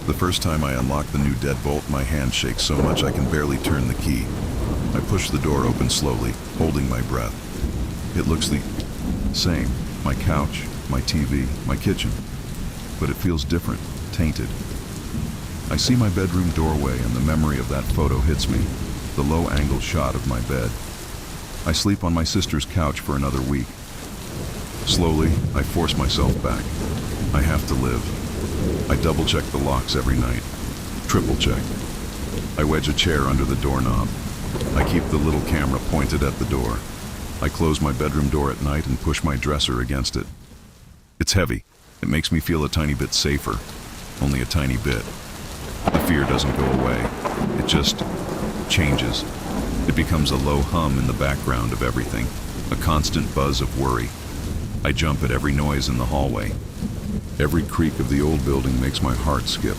The first time I unlock the new deadbolt, my hand shakes so much I can barely turn the key. I push the door open slowly, holding my breath. It looks the same. My couch, my TV, my kitchen. But it feels different, tainted. I see my bedroom doorway and the memory of that photo hits me, the low-angle shot of my bed. I sleep on my sister's couch for another week. Slowly, I force myself back. I have to live. I double-check the locks every night. Triple-check. I wedge a chair under the doorknob. I keep the little camera pointed at the door. I close my bedroom door at night and push my dresser against it. It's heavy. It makes me feel a tiny bit safer. Only a tiny bit. The fear doesn't go away. It just changes. It becomes a low hum in the background of everything, a constant buzz of worry. I jump at every noise in the hallway. Every creak of the old building makes my heart skip.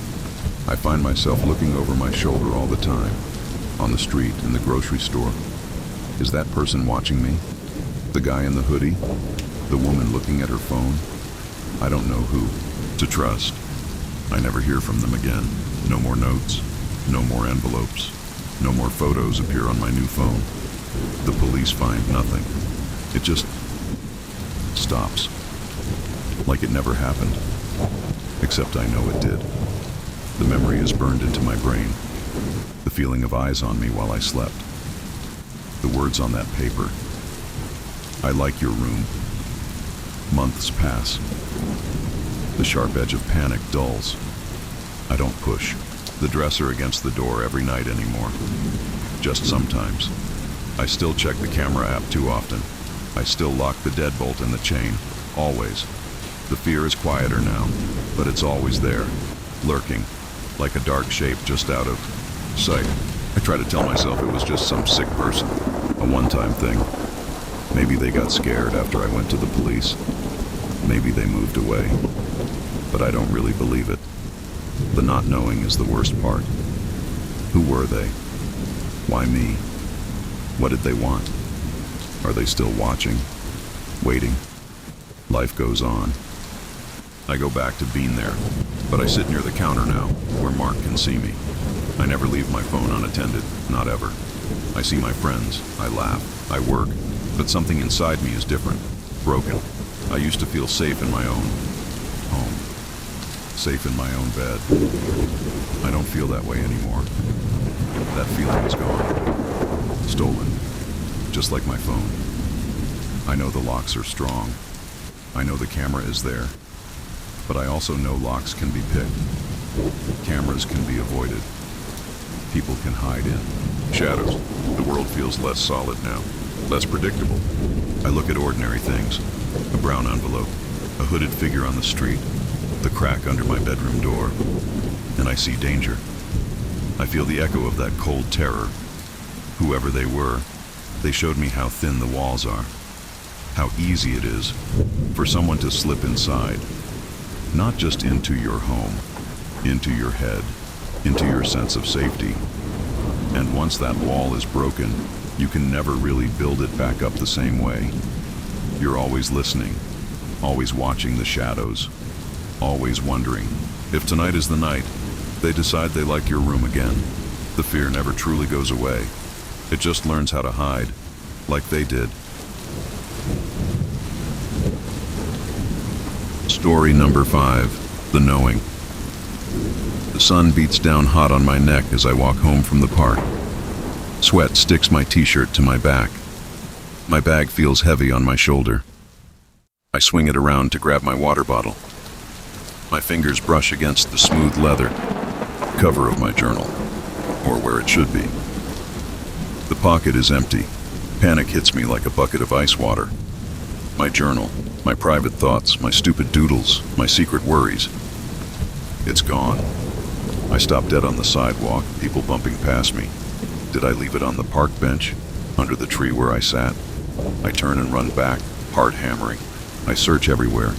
I find myself looking over my shoulder all the time, on the street, in the grocery store. Is that person watching me? The guy in the hoodie? The woman looking at her phone? I don't know who to trust. I never hear from them again. No more notes, no more envelopes, no more photos appear on my new phone. The police find nothing. It just stops. Like it never happened. Except I know it did. The memory is burned into my brain. The feeling of eyes on me while I slept. The words on that paper. I like your room. Months pass. The sharp edge of panic dulls. I don't push the dresser against the door every night anymore. Just sometimes. I still check the camera app too often. I still lock the deadbolt and the chain. Always. The fear is quieter now, but it's always there, lurking, like a dark shape just out of sight. I try to tell myself it was just some sick person, a one-time thing. Maybe they got scared after I went to the police. Maybe they moved away. But I don't really believe it. The not knowing is the worst part. Who were they? Why me? What did they want? Are they still watching? Waiting? Life goes on. I go back to being there, but I sit near the counter now, where Mark can see me. I never leave my phone unattended, not ever. I see my friends, I laugh, I work, but something inside me is different, broken. I used to feel safe in my own home, safe in my own bed. I don't feel that way anymore. That feeling is gone, stolen, just like my phone. I know the locks are strong. I know the camera is there. But I also know locks can be picked. Cameras can be avoided. People can hide in shadows. The world feels less solid now, less predictable. I look at ordinary things. A brown envelope, a hooded figure on the street, the crack under my bedroom door, and I see danger. I feel the echo of that cold terror. Whoever they were, they showed me how thin the walls are, how easy it is for someone to slip inside. Not just into your home, into your head, into your sense of safety. And once that wall is broken, you can never really build it back up the same way. You're always listening, always watching the shadows, always wondering if tonight is the night they decide they like your room again. The fear never truly goes away. It just learns how to hide, like they did. Story number 5, The Knowing. The sun beats down hot on my neck as I walk home from the park. Sweat sticks my t-shirt to my back. My bag feels heavy on my shoulder. I swing it around to grab my water bottle. My fingers brush against the smooth leather cover of my journal, or where it should be. The pocket is empty. Panic hits me like a bucket of ice water. My journal, my private thoughts, my stupid doodles, my secret worries. It's gone. I stop dead on the sidewalk, people bumping past me. Did I leave it on the park bench, under the tree where I sat? I turn and run back, heart hammering. I search everywhere,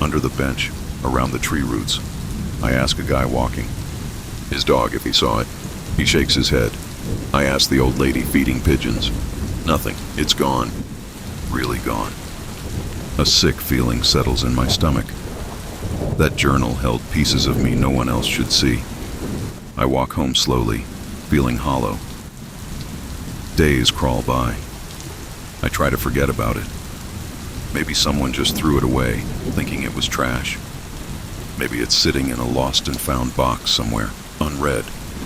under the bench, around the tree roots. I ask a guy walking, his dog if he saw it. He shakes his head. I ask the old lady feeding pigeons. Nothing. It's gone. Really gone. A sick feeling settles in my stomach. That journal held pieces of me no one else should see. I walk home slowly, feeling hollow. Days crawl by. I try to forget about it. Maybe someone just threw it away, thinking it was trash. Maybe it's sitting in a lost and found box somewhere, unread.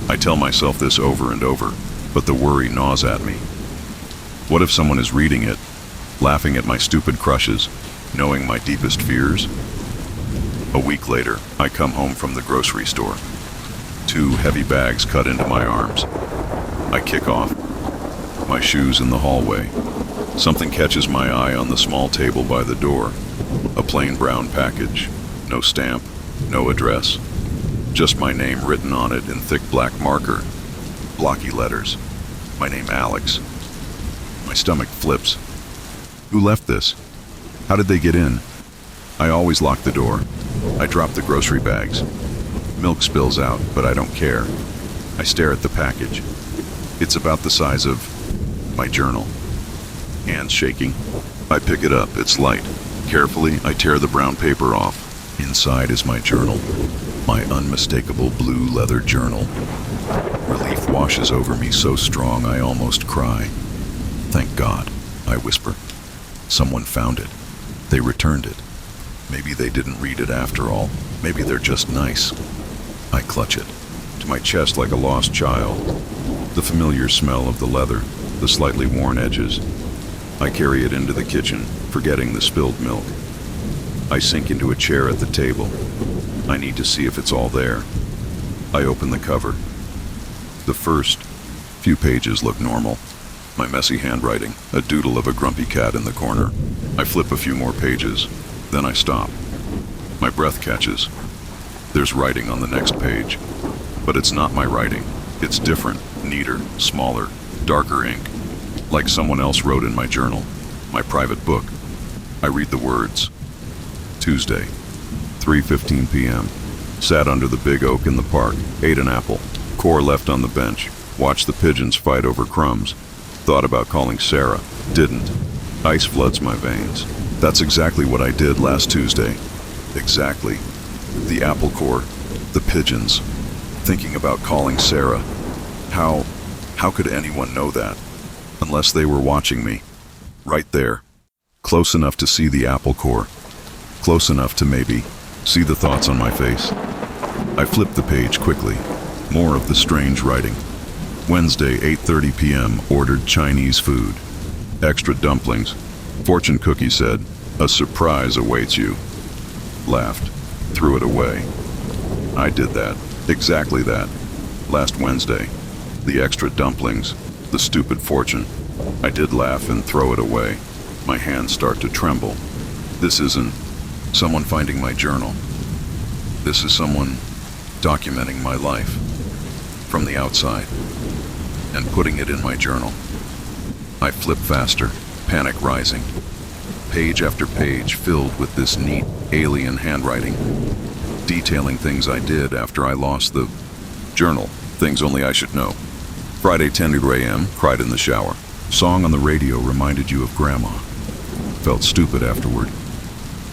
I tell myself this over and over, but the worry gnaws at me. What if someone is reading it, laughing at my stupid crushes, knowing my deepest fears? A week later, I come home from the grocery store. 2 heavy bags cut into my arms. I kick off. My shoes in the hallway. Something catches my eye on the small table by the door. A plain brown package. No stamp, no address. Just my name written on it in thick black marker. Blocky letters. My name Alex. My stomach flips. Who left this? How did they get in? I always lock the door. I drop the grocery bags. Milk spills out, but I don't care. I stare at the package. It's about the size of my journal. Hands shaking. I pick it up. It's light. Carefully, I tear the brown paper off. Inside is my journal. My unmistakable blue leather journal. Relief washes over me so strong I almost cry. Thank God, I whisper. Someone found it. They returned it. Maybe they didn't read it after all. Maybe they're just nice. I clutch it to my chest like a lost child. The familiar smell of the leather, the slightly worn edges. I carry it into the kitchen, forgetting the spilled milk. I sink into a chair at the table. I need to see if it's all there. I open the cover. The first few pages look normal. My messy handwriting, a doodle of a grumpy cat in the corner. I flip a few more pages, then I stop. My breath catches. There's writing on the next page, but it's not my writing. It's different, neater, smaller, darker ink. Like someone else wrote in my journal, my private book. I read the words. Tuesday, 3:15 p.m. Sat under the big oak in the park, ate an apple. Core left on the bench. Watched the pigeons fight over crumbs. Thought about calling Sarah. Didn't. Ice floods my veins. That's exactly what I did last Tuesday. Exactly. The apple core. The pigeons. Thinking about calling Sarah. How could anyone know that? Unless they were watching me. Right there. Close enough to see the apple core. Close enough to maybe see the thoughts on my face. I flipped the page quickly. More of the strange writing. Wednesday, 8:30 p.m. Ordered Chinese food. Extra dumplings. Fortune cookie said, "A surprise awaits you." Laughed. Threw it away. I did that. Exactly that. Last Wednesday. The extra dumplings. The stupid fortune. I did laugh and throw it away. My hands start to tremble. This isn't someone finding my journal. This is someone documenting my life from the outside and putting it in my journal. I flip faster, panic rising. Page after page filled with this neat, alien handwriting, detailing things I did after I lost the journal, things only I should know. Friday, 10 a.m., cried in the shower. Song on the radio reminded you of Grandma. Felt stupid afterward.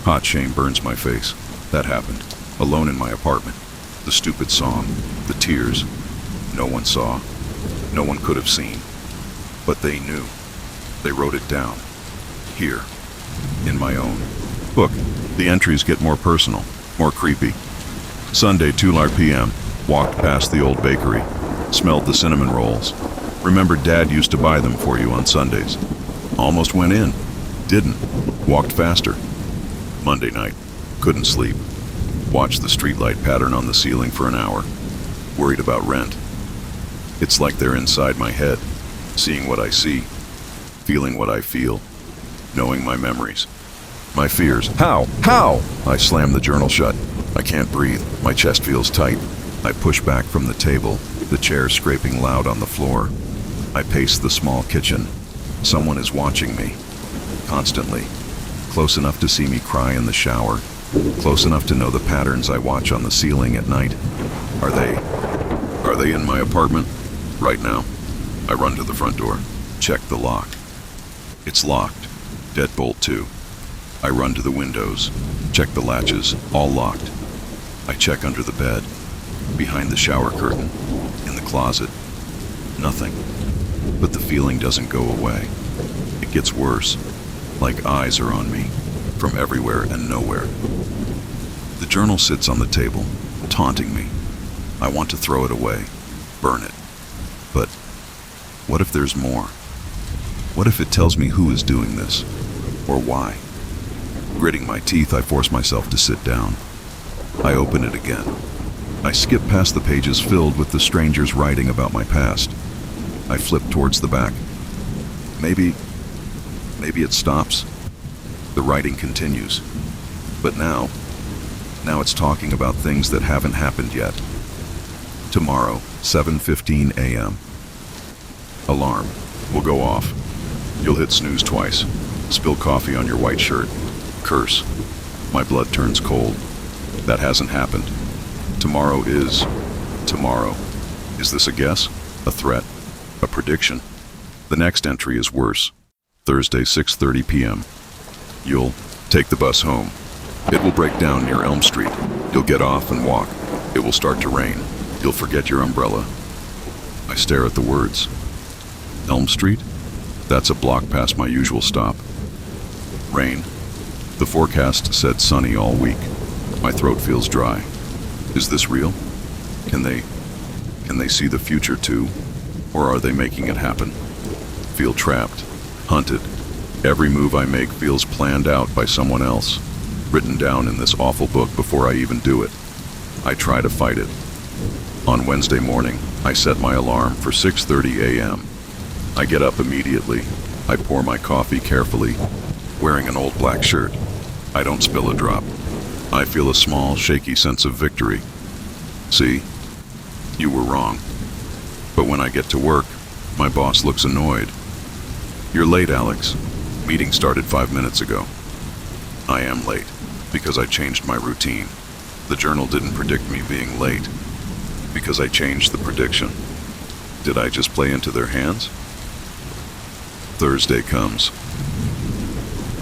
Hot shame burns my face. That happened. Alone in my apartment. The stupid song. The tears. No one saw. No one could have seen. But they knew. They wrote it down. Here. In my own book. The entries get more personal. More creepy. Sunday, 2 p.m. Walked past the old bakery. Smelled the cinnamon rolls. Remembered Dad used to buy them for you on Sundays. Almost went in. Didn't. Walked faster. Monday night. Couldn't sleep. Watched the streetlight pattern on the ceiling for an hour. Worried about rent. It's like they're inside my head, seeing what I see, feeling what I feel, knowing my memories, my fears. How? I slam the journal shut. I can't breathe. My chest feels tight. I push back from the table, the chair scraping loud on the floor. I pace the small kitchen. Someone is watching me, constantly, close enough to see me cry in the shower, close enough to know the patterns I watch on the ceiling at night. Are they in my apartment? Right now. I run to the front door, check the lock. It's locked. Deadbolt too. I run to the windows, check the latches, all locked. I check under the bed, behind the shower curtain, in the closet. Nothing. But the feeling doesn't go away. It gets worse, like eyes are on me, from everywhere and nowhere. The journal sits on the table, taunting me. I want to throw it away, burn it. But what if there's more? What if it tells me who is doing this, or why? Gritting my teeth, I force myself to sit down. I open it again. I skip past the pages filled with the stranger's writing about my past. I flip towards the back. Maybe it stops. The writing continues. But now it's talking about things that haven't happened yet. Tomorrow, 7:15 a.m. Alarm will go off. You'll hit snooze twice. Spill coffee on your white shirt. Curse. My blood turns cold. That hasn't happened. Tomorrow is tomorrow. Is this a guess? A threat? A prediction? The next entry is worse. Thursday, 6:30 p.m. You'll take the bus home. It will break down near Elm Street. You'll get off and walk. It will start to rain. You'll forget your umbrella. I stare at the words. Elm Street? That's a block past my usual stop. Rain. The forecast said sunny all week. My throat feels dry. Is this real? Can they see the future too? Or are they making it happen? Feel trapped, hunted. Every move I make feels planned out by someone else, written down in this awful book before I even do it. I try to fight it. On Wednesday morning, I set my alarm for 6:30 a.m. I get up immediately. I pour my coffee carefully, wearing an old black shirt. I don't spill a drop. I feel a small, shaky sense of victory. See? You were wrong. But when I get to work, my boss looks annoyed. "You're late, Alex. Meeting started 5 minutes ago." I am late, because I changed my routine. The journal didn't predict me being late, because I changed the prediction. Did I just play into their hands? Thursday comes.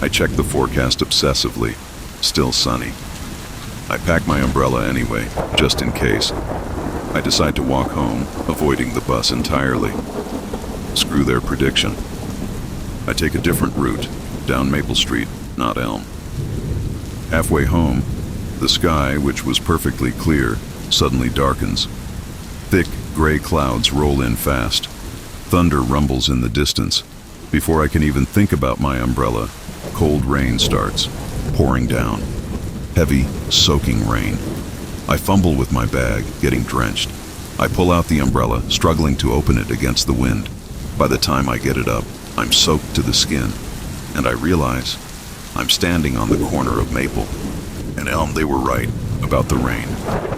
I check the forecast obsessively. Still sunny. I pack my umbrella anyway, just in case. I decide to walk home, avoiding the bus entirely. Screw their prediction. I take a different route, down Maple Street, not Elm. Halfway home, the sky, which was perfectly clear, suddenly darkens. Thick, gray clouds roll in fast. Thunder rumbles in the distance. Before I can even think about my umbrella, cold rain starts, pouring down. Heavy, soaking rain. I fumble with my bag, getting drenched. I pull out the umbrella, struggling to open it against the wind. By the time I get it up, I'm soaked to the skin, and I realize I'm standing on the corner of Maple. And Elm, they were right about the rain,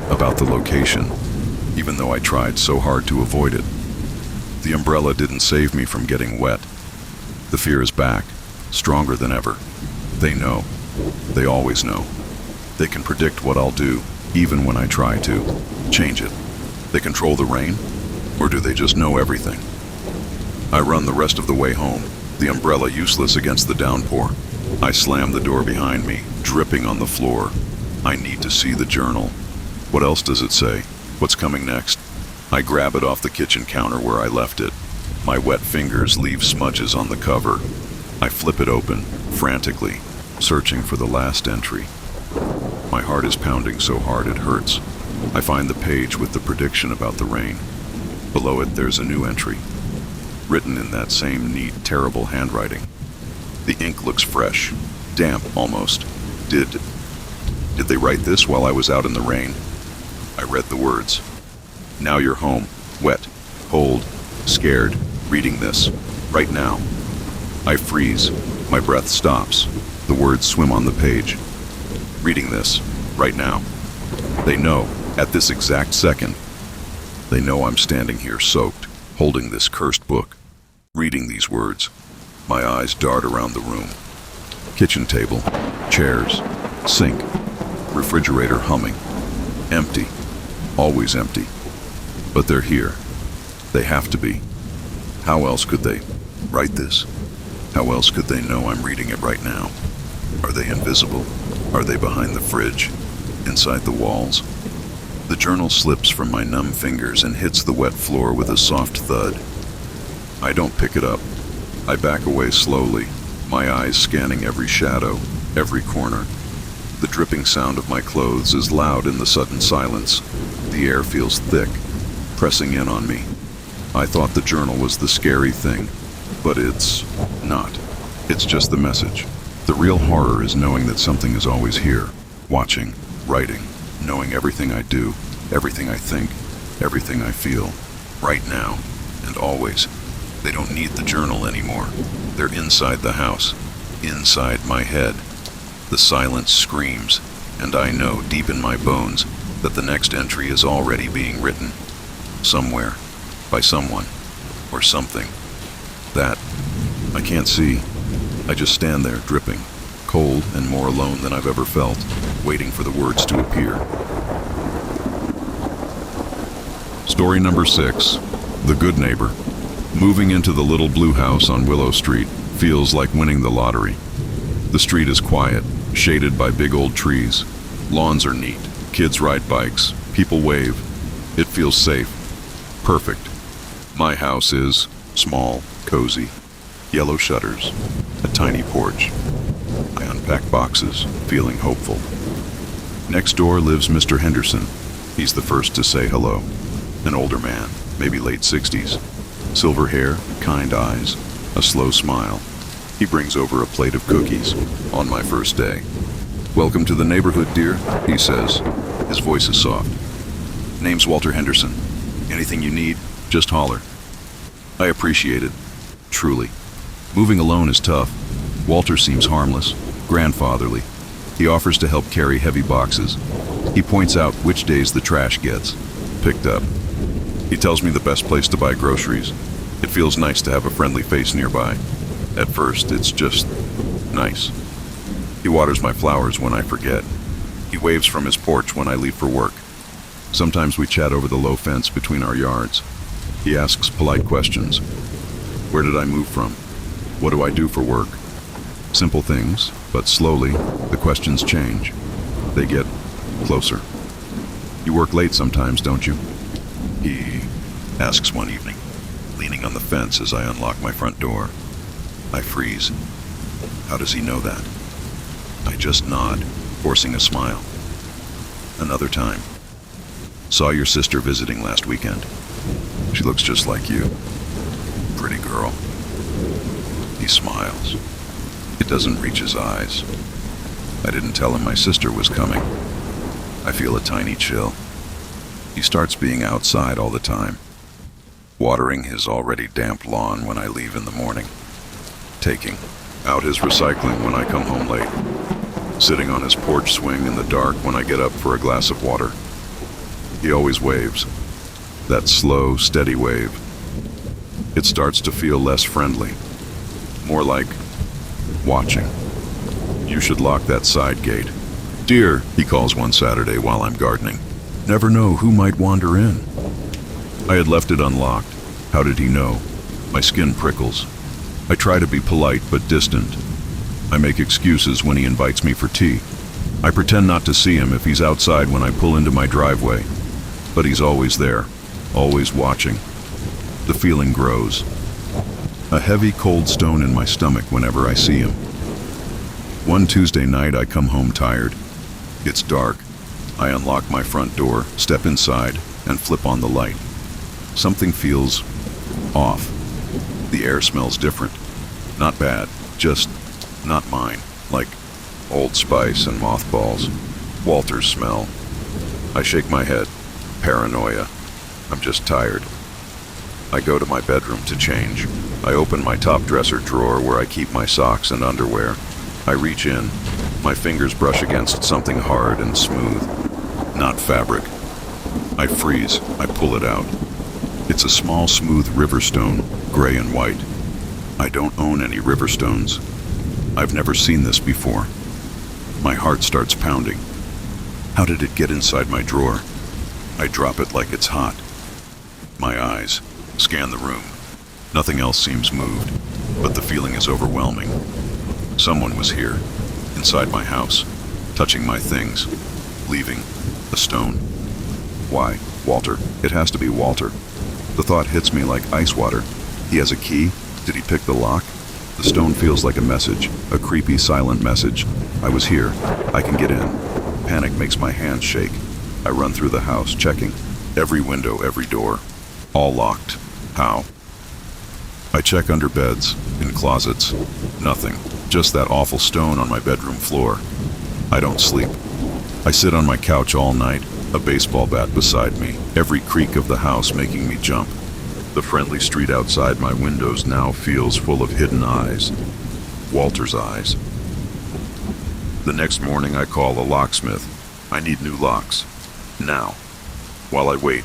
about the location, even though I tried so hard to avoid it. The umbrella didn't save me from getting wet. The fear is back, stronger than ever. They know. They always know. They can predict what I'll do, even when I try to change it. They control the rain, or do they just know everything? I run the rest of the way home, the umbrella useless against the downpour. I slam the door behind me, dripping on the floor. I need to see the journal. What else does it say? What's coming next? I grab it off the kitchen counter where I left it. My wet fingers leave smudges on the cover. I flip it open, frantically, searching for the last entry. My heart is pounding so hard it hurts. I find the page with the prediction about the rain. Below it, there's a new entry, written in that same neat, terrible handwriting. The ink looks fresh, damp almost. Did they write this while I was out in the rain? I read the words. "Now you're home, wet, cold, scared, reading this, right now." I freeze. My breath stops. The words swim on the page. "Reading this, right now." They know, at this exact second. They know I'm standing here soaked, holding this cursed book, reading these words. My eyes dart around the room. Kitchen table, chairs, sink, refrigerator humming. Empty. Always empty. But they're here. They have to be. How else could they write this? How else could they know I'm reading it right now? Are they invisible? Are they behind the fridge? Inside the walls? The journal slips from my numb fingers and hits the wet floor with a soft thud. I don't pick it up. I back away slowly, my eyes scanning every shadow, every corner. The dripping sound of my clothes is loud in the sudden silence. The air feels thick, pressing in on me. I thought the journal was the scary thing, but it's not. It's just the message. The real horror is knowing that something is always here, watching, writing, knowing everything I do, everything I think, everything I feel, right now, and always. They don't need the journal anymore. They're inside the house, inside my head. The silence screams, and I know deep in my bones that the next entry is already being written. Somewhere, by someone, or something. That, I can't see. I just stand there, dripping, cold and more alone than I've ever felt, waiting for the words to appear. Story number 6, The Good Neighbor. Moving into the little blue house on Willow Street feels like winning the lottery. The street is quiet, shaded by big old trees. Lawns are neat, kids ride bikes, people wave. It feels safe. Perfect. My house is small, cozy, yellow shutters, a tiny porch. I unpack boxes, feeling hopeful. Next door lives Mr. Henderson. He's the first to say hello. An older man, maybe late 60s. Silver hair, kind eyes, a slow smile. He brings over a plate of cookies on my first day. "Welcome to the neighborhood, dear," he says. His voice is soft. "Name's Walter Henderson. Anything you need, just holler." I appreciate it, truly. Moving alone is tough. Walter seems harmless, grandfatherly. He offers to help carry heavy boxes. He points out which days the trash gets picked up. He tells me the best place to buy groceries. It feels nice to have a friendly face nearby. At first, it's just nice. He waters my flowers when I forget. He waves from his porch when I leave for work. Sometimes we chat over the low fence between our yards. He asks polite questions. Where did I move from? What do I do for work? Simple things, but slowly, the questions change. They get closer. You work late sometimes, don't you? He asks one evening, leaning on the fence as I unlock my front door. I freeze. How does he know that? I just nod, forcing a smile. Another time. Saw your sister visiting last weekend. She looks just like you. Pretty girl. He smiles. It doesn't reach his eyes. I didn't tell him my sister was coming. I feel a tiny chill. He starts being outside all the time, watering his already damp lawn when I leave in the morning, taking out his recycling when I come home late, sitting on his porch swing in the dark when I get up for a glass of water. He always waves, that slow, steady wave. It starts to feel less friendly, more like watching. You should lock that side gate. Dear, he calls one Saturday while I'm gardening. Never know who might wander in. I had left it unlocked. How did he know? My skin prickles. I try to be polite but distant. I make excuses when he invites me for tea. I pretend not to see him if he's outside when I pull into my driveway. But he's always there, always watching. The feeling grows. A heavy, cold stone in my stomach whenever I see him. One Tuesday night, I come home tired. It's dark. I unlock my front door, step inside, and flip on the light. Something feels off. The air smells different. Not bad, just not mine. Like Old Spice and mothballs. Walter's smell. I shake my head. Paranoia. I'm just tired. I go to my bedroom to change. I open my top dresser drawer where I keep my socks and underwear. I reach in. My fingers brush against something hard and smooth. Not fabric. I freeze. I pull it out. It's a small, smooth river stone, gray and white. I don't own any river stones. I've never seen this before. My heart starts pounding. How did it get inside my drawer? I drop it like it's hot. My eyes scan the room. Nothing else seems moved, but the feeling is overwhelming. Someone was here, inside my house, touching my things, leaving a stone. Why, Walter? It has to be Walter. The thought hits me like ice water. He has a key? Did he pick the lock? The stone feels like a message, a creepy, silent message. I was here. I can get in. Panic makes my hands shake. I run through the house, checking. Every window, every door. All locked. How? I check under beds, in closets. Nothing. Just that awful stone on my bedroom floor. I don't sleep. I sit on my couch all night, a baseball bat beside me, every creak of the house making me jump. The friendly street outside my windows now feels full of hidden eyes. Walter's eyes. The next morning I call a locksmith. I need new locks. Now. While I wait,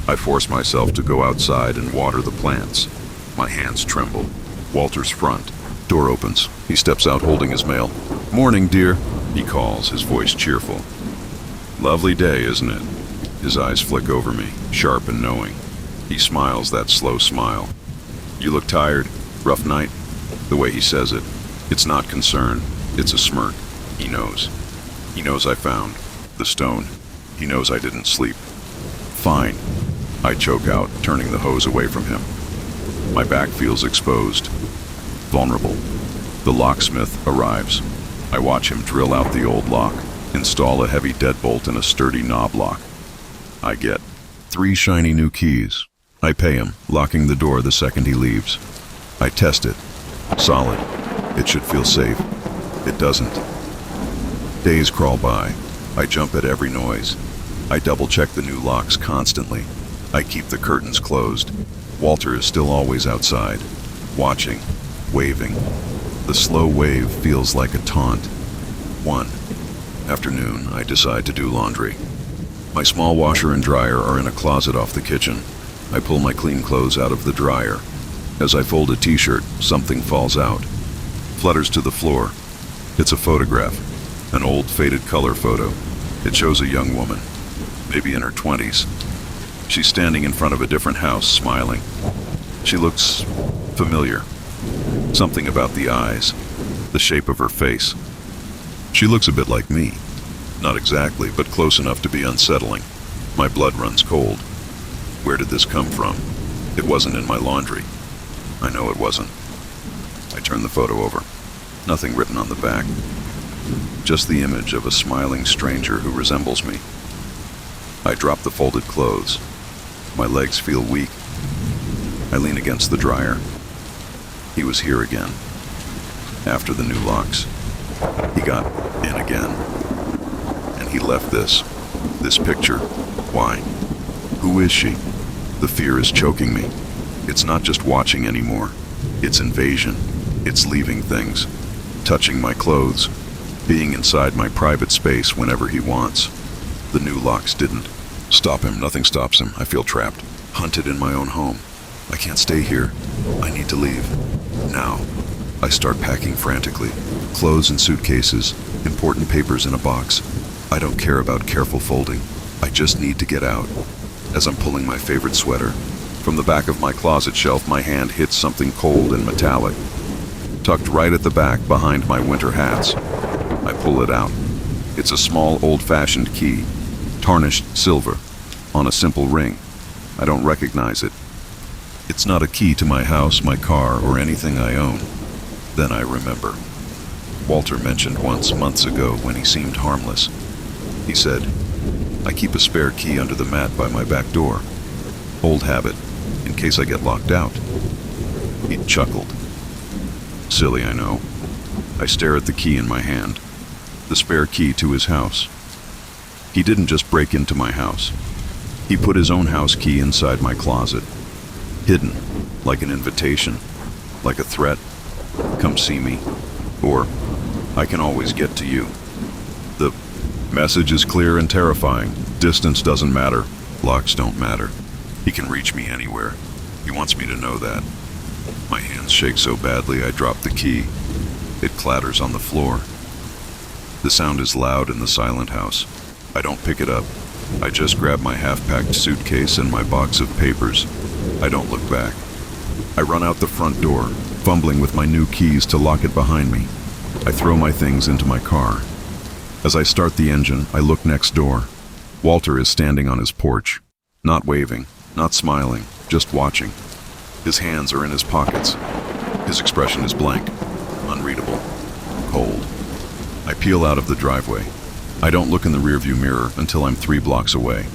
I force myself to go outside and water the plants. My hands tremble. Walter's front. Door opens. He steps out holding his mail. Morning, dear, he calls, his voice cheerful. Lovely day, isn't it? His eyes flick over me, sharp and knowing. He smiles that slow smile. You look tired. Rough night? The way he says it. It's not concern. It's a smirk. He knows. He knows I found the stone. He knows I didn't sleep. Fine. I choke out, turning the hose away from him. My back feels exposed. Vulnerable. The locksmith arrives. I watch him drill out the old lock, install a heavy deadbolt and a sturdy knob lock. I get 3 shiny new keys. I pay him, locking the door the second he leaves. I test it. Solid. It should feel safe. It doesn't. Days crawl by. I jump at every noise. I double-check the new locks constantly. I keep the curtains closed. Walter is still always outside, watching, waving. The slow wave feels like a taunt. One afternoon, I decide to do laundry. My small washer and dryer are in a closet off the kitchen. I pull my clean clothes out of the dryer. As I fold a t-shirt, something falls out. Flutters to the floor. It's a photograph. An old, faded color photo. It shows a young woman, maybe in her 20s. She's standing in front of a different house, smiling. She looks familiar. Something about the eyes, the shape of her face. She looks a bit like me. Not exactly, but close enough to be unsettling. My blood runs cold. Where did this come from? It wasn't in my laundry. I know it wasn't. I turn the photo over. Nothing written on the back. Just the image of a smiling stranger who resembles me. I drop the folded clothes. My legs feel weak. I lean against the dryer. He was here again. After the new locks. He got in again. And he left this picture. Why? Who is she? The fear is choking me. It's not just watching anymore. It's invasion. It's leaving things. Touching my clothes. Being inside my private space whenever he wants. The new locks didn't. Stop him. Nothing stops him. I feel trapped. Hunted in my own home. I can't stay here. I need to leave. Now. I start packing frantically. Clothes in suitcases. Important papers in a box. I don't care about careful folding. I just need to get out. As I'm pulling my favorite sweater, from the back of my closet shelf, my hand hits something cold and metallic. Tucked right at the back behind my winter hats. I pull it out. It's a small, old-fashioned key, tarnished silver, on a simple ring. I don't recognize it. It's not a key to my house, my car, or anything I own. Then I remember. Walter mentioned once, months ago, when he seemed harmless. He said, "I keep a spare key under the mat by my back door. Old habit, in case I get locked out." He chuckled. Silly, I know. I stare at the key in my hand. The spare key to his house. He didn't just break into my house. He put his own house key inside my closet. Hidden, like an invitation, like a threat. Come see me. Or, I can always get to you. The message is clear and terrifying. Distance doesn't matter. Locks don't matter. He can reach me anywhere. He wants me to know that. My hands shake so badly I drop the key. It clatters on the floor. The sound is loud in the silent house. I don't pick it up. I just grab my half-packed suitcase and my box of papers. I don't look back. I run out the front door, fumbling with my new keys to lock it behind me. I throw my things into my car. As I start the engine, I look next door. Walter is standing on his porch. Not waving, not smiling, just watching. His hands are in his pockets. His expression is blank, unreadable, cold. I peel out of the driveway. I don't look in the rearview mirror until I'm 3 blocks away.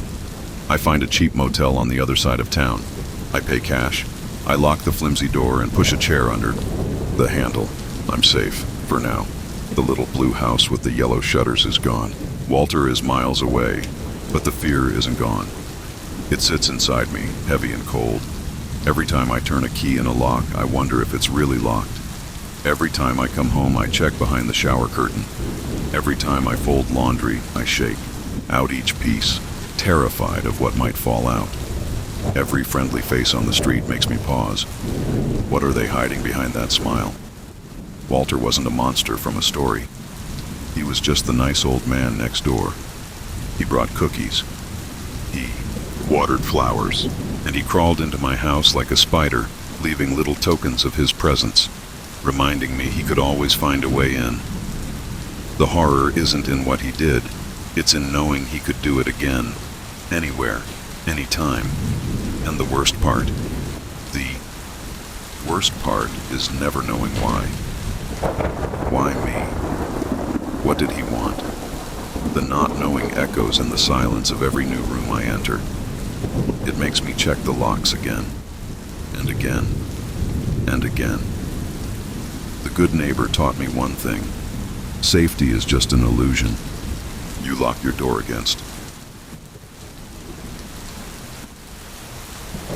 I find a cheap motel on the other side of town. I pay cash. I lock the flimsy door and push a chair under the handle. I'm safe, for now. The little blue house with the yellow shutters is gone. Walter is miles away, but the fear isn't gone. It sits inside me, heavy and cold. Every time I turn a key in a lock, I wonder if it's really locked. Every time I come home, I check behind the shower curtain. Every time I fold laundry, I shake out each piece, terrified of what might fall out. Every friendly face on the street makes me pause. What are they hiding behind that smile? Walter wasn't a monster from a story. He was just the nice old man next door. He brought cookies. He watered flowers. And he crawled into my house like a spider, leaving little tokens of his presence, reminding me he could always find a way in. The horror isn't in what he did. It's in knowing he could do it again, anywhere, anytime. And the worst part is never knowing why. Why me? What did he want? The not knowing echoes in the silence of every new room I enter. It makes me check the locks again, and again, and again. The good neighbor taught me one thing. Safety is just an illusion you lock your door against.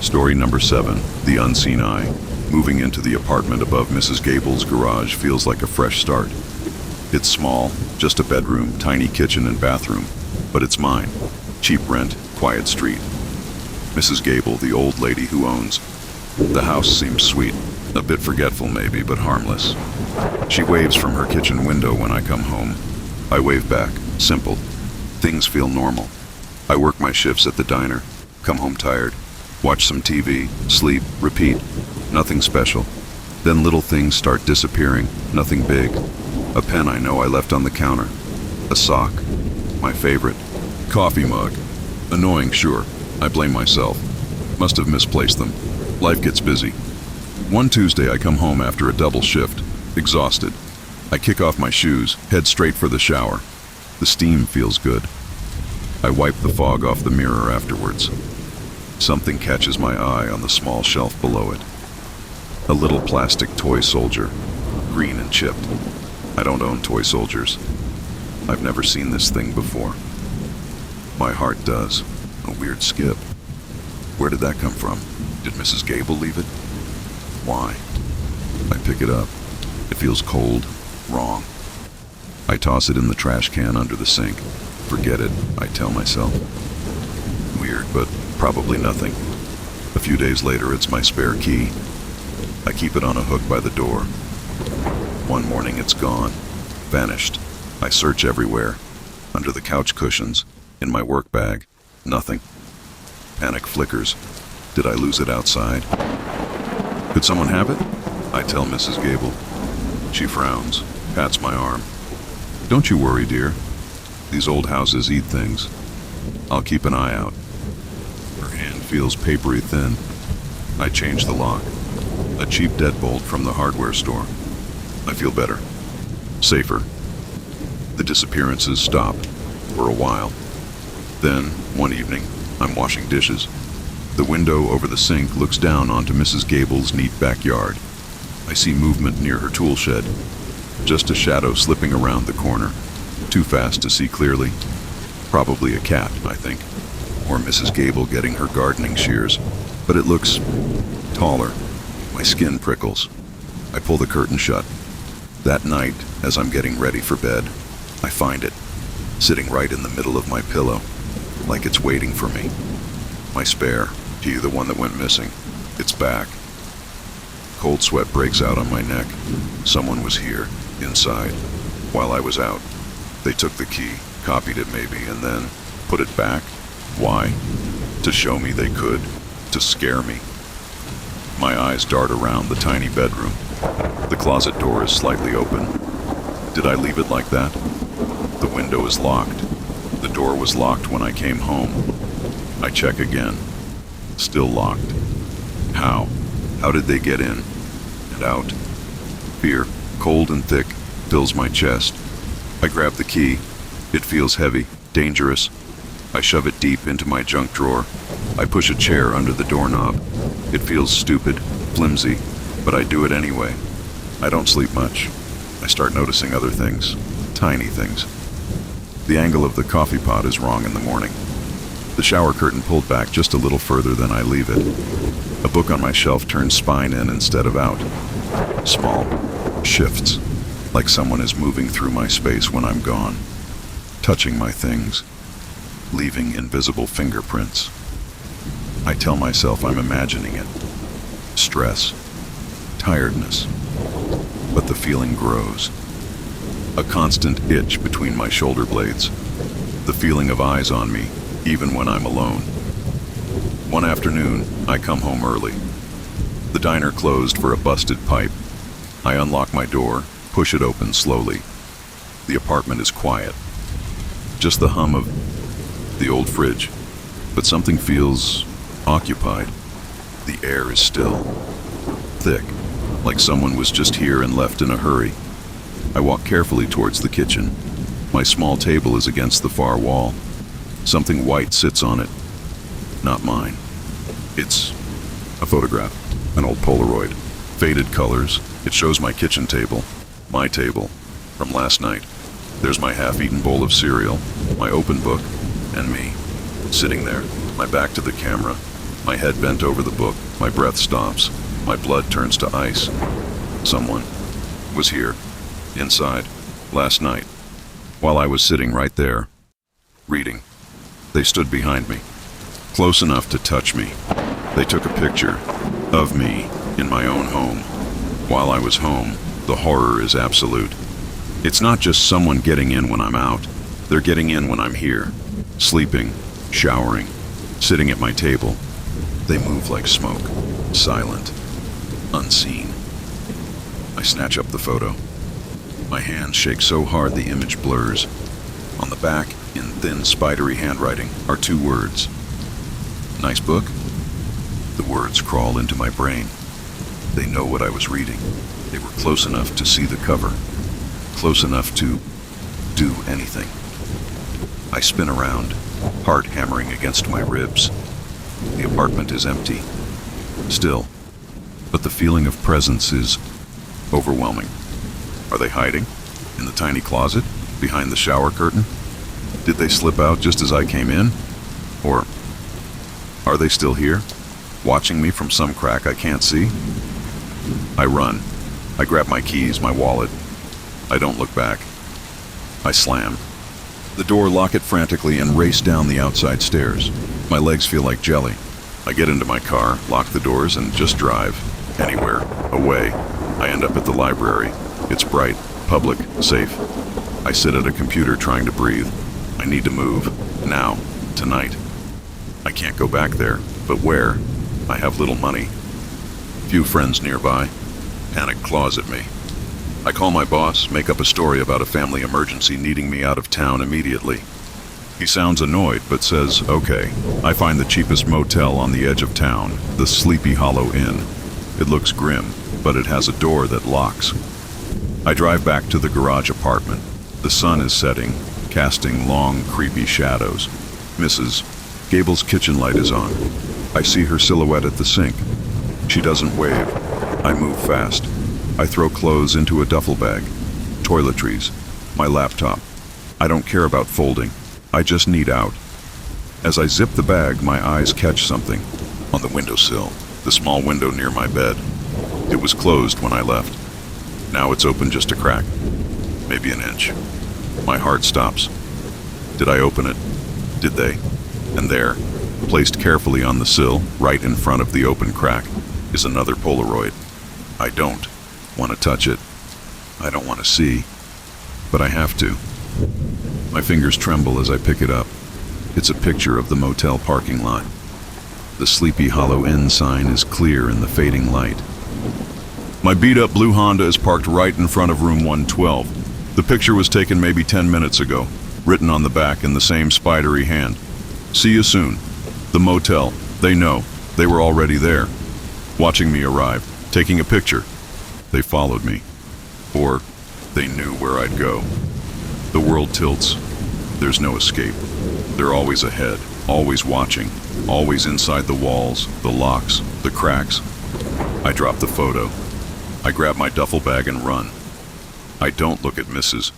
Story number 7, The Unseen Eye. Moving into the apartment above Mrs. Gable's garage feels like a fresh start. It's small, just a bedroom, tiny kitchen and bathroom, but it's mine. Cheap rent, quiet street. Mrs. Gable, the old lady who owns. The house seems sweet, a bit forgetful maybe, but harmless. She waves from her kitchen window when I come home. I wave back, simple. Things feel normal. I work my shifts at the diner, come home tired, watch some TV, sleep, repeat. Nothing special. Then little things start disappearing, nothing big. A pen I know I left on the counter. A sock. My favorite. Coffee mug. Annoying, sure. I blame myself. Must have misplaced them. Life gets busy. One Tuesday I come home after a double shift, exhausted. I kick off my shoes, head straight for the shower. The steam feels good. I wipe the fog off the mirror afterwards. Something catches my eye on the small shelf below it. A little plastic toy soldier, green and chipped. I don't own toy soldiers. I've never seen this thing before. My heart does. A weird skip. Where did that come from? Did Mrs. Gable leave it? Why? I pick it up. It feels cold, wrong. I toss it in the trash can under the sink. Forget it, I tell myself. Weird, but probably nothing. A few days later, it's my spare key. I keep it on a hook by the door. One morning, it's gone. Vanished. I search everywhere. Under the couch cushions, in my work bag. Nothing. Panic flickers. Did I lose it outside? Could someone have it? I tell Mrs. Gable. She frowns, pats my arm. Don't you worry, dear. These old houses eat things. I'll keep an eye out. Her hand feels papery thin. I change the lock. A cheap deadbolt from the hardware store. I feel better. Safer. The disappearances stop. For a while. Then, one evening, I'm washing dishes. The window over the sink looks down onto Mrs. Gable's neat backyard. I see movement near her tool shed. Just a shadow slipping around the corner. Too fast to see clearly. Probably a cat, I think. Or Mrs. Gable getting her gardening shears. But it looks taller. My skin prickles. I pull the curtain shut. That night, as I'm getting ready for bed, I find it, sitting right in the middle of my pillow, like it's waiting for me. My spare, key, the one that went missing. It's back. Cold sweat breaks out on my neck. Someone was here, inside, while I was out. They took the key, copied it maybe, and then put it back. Why? To show me they could. To scare me. My eyes dart around the tiny bedroom. The closet door is slightly open. Did I leave it like that? The window is locked. The door was locked when I came home. I check again. Still locked. How? How did they get in? And out? Fear, cold and thick, fills my chest. I grab the key. It feels heavy, dangerous. I shove it deep into my junk drawer. I push a chair under the doorknob. It feels stupid, flimsy, but I do it anyway. I don't sleep much. I start noticing other things, tiny things. The angle of the coffee pot is wrong in the morning. The shower curtain pulled back just a little further than I leave it. A book on my shelf turns spine in instead of out. Small shifts, like someone is moving through my space when I'm gone, touching my things, leaving invisible fingerprints. I tell myself I'm imagining it. Stress, tiredness, but the feeling grows. A constant itch between my shoulder blades. The feeling of eyes on me, even when I'm alone. One afternoon, I come home early. The diner closed for a busted pipe. I unlock my door, push it open slowly. The apartment is quiet. Just the hum of the old fridge. But something feels occupied. The air is still. Thick, like someone was just here and left in a hurry. I walk carefully towards the kitchen. My small table is against the far wall. Something white sits on it. Not mine. It's a photograph, an old Polaroid. Faded colors. It shows my kitchen table. My table. From last night. There's my half-eaten bowl of cereal, my open book, and me. Sitting there, my back to the camera, my head bent over the book, my breath stops, my blood turns to ice. Someone was here, inside, last night, while I was sitting right there, reading. They stood behind me. close enough to touch me. They took a picture of me in my own home. While I was home, the horror is absolute. It's not just someone getting in when I'm out. They're getting in when I'm here, sleeping, showering, sitting at my table. They move like smoke, silent, unseen. I snatch up the photo. My hands shake so hard the image blurs. On the back, in thin, spidery handwriting, are 2 words. Nice book? The words crawl into my brain. They know what I was reading. They were close enough to see the cover. Close enough to do anything. I spin around, heart hammering against my ribs. The apartment is empty. Still, but the feeling of presence is overwhelming. Are they hiding? In the tiny closet? Behind the shower curtain? Did they slip out just as I came in? Or are they still here, watching me from some crack I can't see? I run. I grab my keys, my wallet. I don't look back. I slam the door, lock it frantically, and race down the outside stairs. My legs feel like jelly. I get into my car, lock the doors, and just drive. Anywhere. Away. I end up at the library. It's bright, public, safe. I sit at a computer trying to breathe. I need to move. Now. Tonight. I can't go back there. But where? I have little money. Few friends nearby. Panic claws at me. I call my boss, make up a story about a family emergency needing me out of town immediately. He sounds annoyed, but says, okay. I find the cheapest motel on the edge of town, the Sleepy Hollow Inn. It looks grim, but it has a door that locks. I drive back to the garage apartment. The sun is setting, casting long, creepy shadows. Mrs. Gable's kitchen light is on. I see her silhouette at the sink. She doesn't wave. I move fast. I throw clothes into a duffel bag. Toiletries. My laptop. I don't care about folding. I just need out. As I zip the bag, my eyes catch something. On the windowsill, the small window near my bed. It was closed when I left. Now it's open just a crack. Maybe an inch. My heart stops. Did I open it? Did they? And there, placed carefully on the sill, right in front of the open crack, is another Polaroid. I don't want to touch it. I don't want to see, but I have to. My fingers tremble as I pick it up. It's a picture of the motel parking lot. The Sleepy Hollow Inn sign is clear in the fading light. My beat-up blue Honda is parked right in front of room 112. The picture was taken maybe 10 minutes ago, written on the back in the same spidery hand. See you soon. The motel. They know. They were already there. Watching me arrive, taking a picture. They followed me. Or they knew where I'd go. The world tilts. There's no escape. They're always ahead, always watching, always inside the walls, the locks, the cracks. I drop the photo. I grab my duffel bag and run. I don't look at Mrs.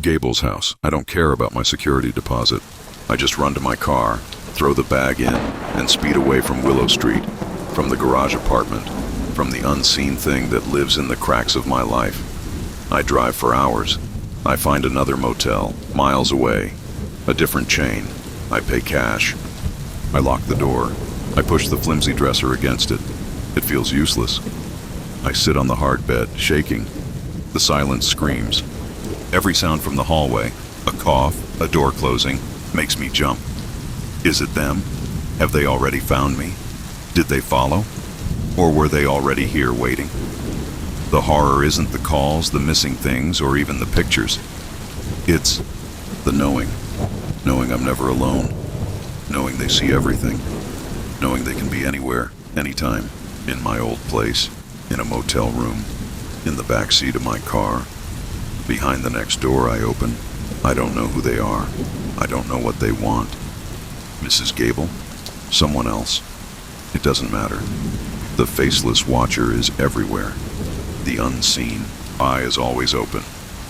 Gable's house. I don't care about my security deposit. I just run to my car, throw the bag in, and speed away from Willow Street, from the garage apartment, from the unseen thing that lives in the cracks of my life. I drive for hours. I find another motel, miles away, a different chain. I pay cash. I lock the door. I push the flimsy dresser against it. It feels useless. I sit on the hard bed, shaking. The silence screams. Every sound from the hallway, a cough, a door closing, makes me jump. Is it them? Have they already found me? Did they follow? Or were they already here waiting? The horror isn't the calls, the missing things, or even the pictures. It's the knowing. Knowing I'm never alone. Knowing they see everything. Knowing they can be anywhere, anytime. In my old place, in a motel room, in the back seat of my car. Behind the next door I open. I don't know who they are. I don't know what they want. Mrs. Gable? Someone else? It doesn't matter. The faceless watcher is everywhere. The unseen eye is always open,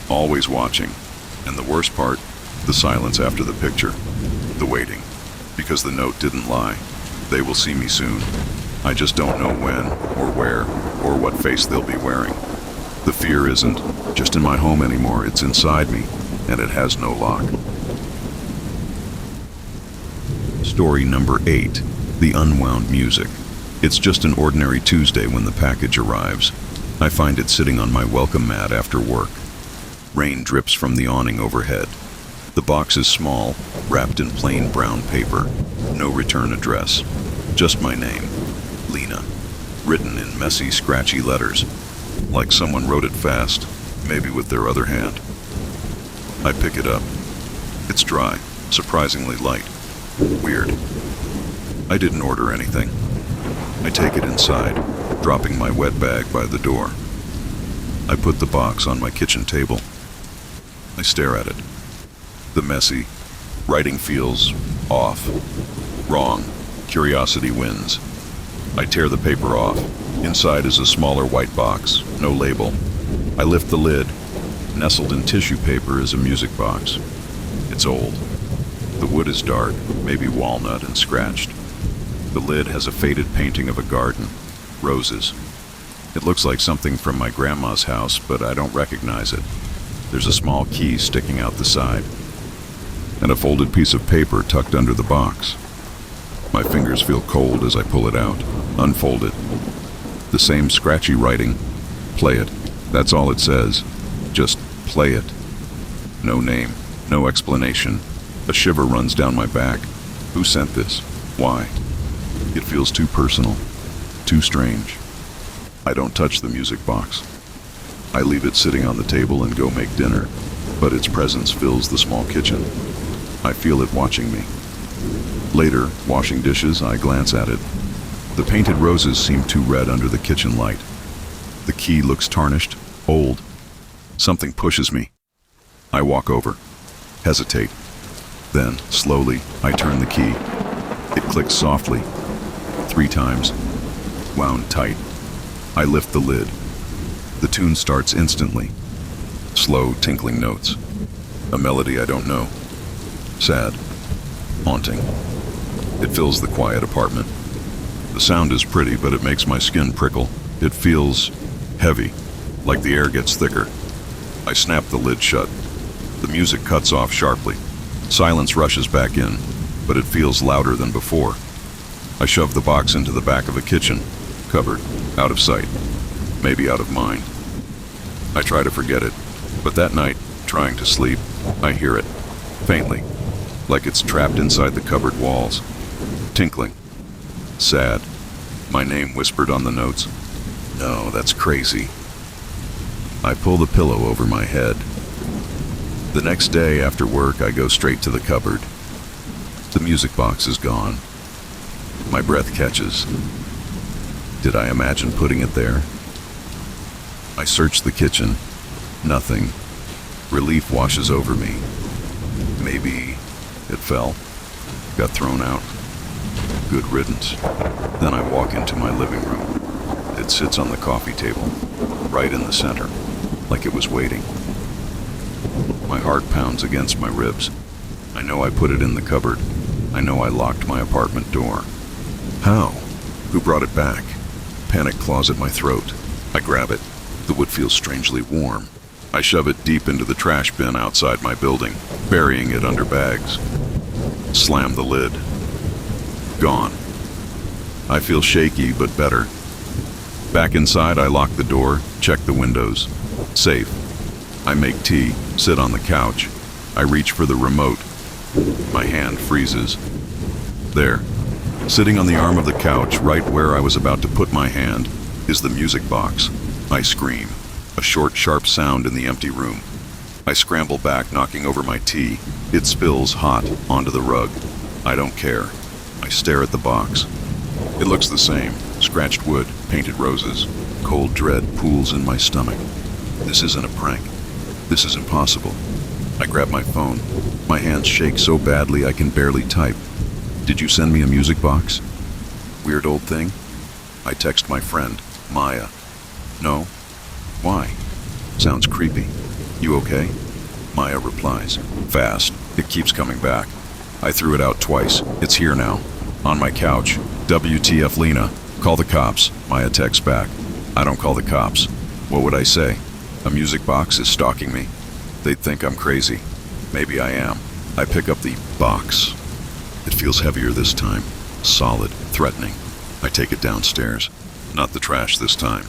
always watching. And the worst part, the silence after the picture, the waiting. Because the note didn't lie. They will see me soon. I just don't know when, or where, or what face they'll be wearing. The fear isn't just in my home anymore, it's inside me, and it has no lock. Story number 8. The unwound music. It's just an ordinary Tuesday when the package arrives. I find it sitting on my welcome mat after work. Rain drips from the awning overhead. The box is small, wrapped in plain brown paper. No return address. Just my name, Lena, written in messy, scratchy letters. Like someone wrote it fast, maybe with their other hand. I pick it up. It's dry, surprisingly light. Weird. I didn't order anything. I take it inside, dropping my wet bag by the door. I put the box on my kitchen table. I stare at it. The messy writing feels off, wrong. Curiosity wins. I tear the paper off. Inside is a smaller white box, no label. I lift the lid. Nestled in tissue paper is a music box. It's old. The wood is dark, maybe walnut and scratched. The lid has a faded painting of a garden, roses. It looks like something from my grandma's house, but I don't recognize it. There's a small key sticking out the side, and a folded piece of paper tucked under the box. My fingers feel cold as I pull it out, unfold it. The same scratchy writing, play it. That's all it says. Just play it. No name, no explanation. A shiver runs down my back. Who sent this? Why? It feels too personal, too strange. I don't touch the music box. I leave it sitting on the table and go make dinner, but its presence fills the small kitchen. I feel it watching me. Later, washing dishes, I glance at it. The painted roses seem too red under the kitchen light. The key looks tarnished, old. Something pushes me. I walk over, hesitate. Then, slowly, I turn the key. It clicks softly, 3 times, wound tight. I lift the lid. The tune starts instantly. Slow, tinkling notes. A melody I don't know. Sad, haunting. It fills the quiet apartment. The sound is pretty, but it makes my skin prickle. It feels heavy, like the air gets thicker. I snap the lid shut. The music cuts off sharply. Silence rushes back in, but it feels louder than before. I shove the box into the back of a kitchen cupboard, out of sight, maybe out of mind. I try to forget it, but that night, trying to sleep, I hear it, faintly, like it's trapped inside the cupboard walls. Tinkling. Sad. My name whispered on the notes. No, that's crazy. I pull the pillow over my head. The next day after work, I go straight to the cupboard. The music box is gone. My breath catches. Did I imagine putting it there? I search the kitchen. Nothing. Relief washes over me. Maybe it fell, got thrown out. Good riddance. Then I walk into my living room. It sits on the coffee table, right in the center, like it was waiting. My heart pounds against my ribs. I know I put it in the cupboard. I know I locked my apartment door. How? Who brought it back? Panic claws at my throat. I grab it. The wood feels strangely warm. I shove it deep into the trash bin outside my building, burying it under bags. Slam the lid. Gone. I feel shaky, but better. Back inside, I lock the door, check the windows. Safe. I make tea, sit on the couch. I reach for the remote. My hand freezes. There, sitting on the arm of the couch, right where I was about to put my hand, is the music box. I scream. A short, sharp sound in the empty room. I scramble back, knocking over my tea. It spills hot onto the rug. I don't care. I stare at the box. It looks the same. Scratched wood, painted roses. Cold dread pools in my stomach. This isn't a prank. This is impossible. I grab my phone. My hands shake so badly I can barely type. Did you send me a music box? Weird old thing? I text my friend, Maya. No? Why? Sounds creepy. You okay? Maya replies. Fast. It keeps coming back. I threw it out twice. It's here now. On my couch. WTF Lena. Call the cops. Maya texts back. I don't call the cops. What would I say? A music box is stalking me. They'd think I'm crazy. Maybe I am. I pick up the box. It feels heavier this time. solid, threatening. I take it downstairs. Not the trash this time.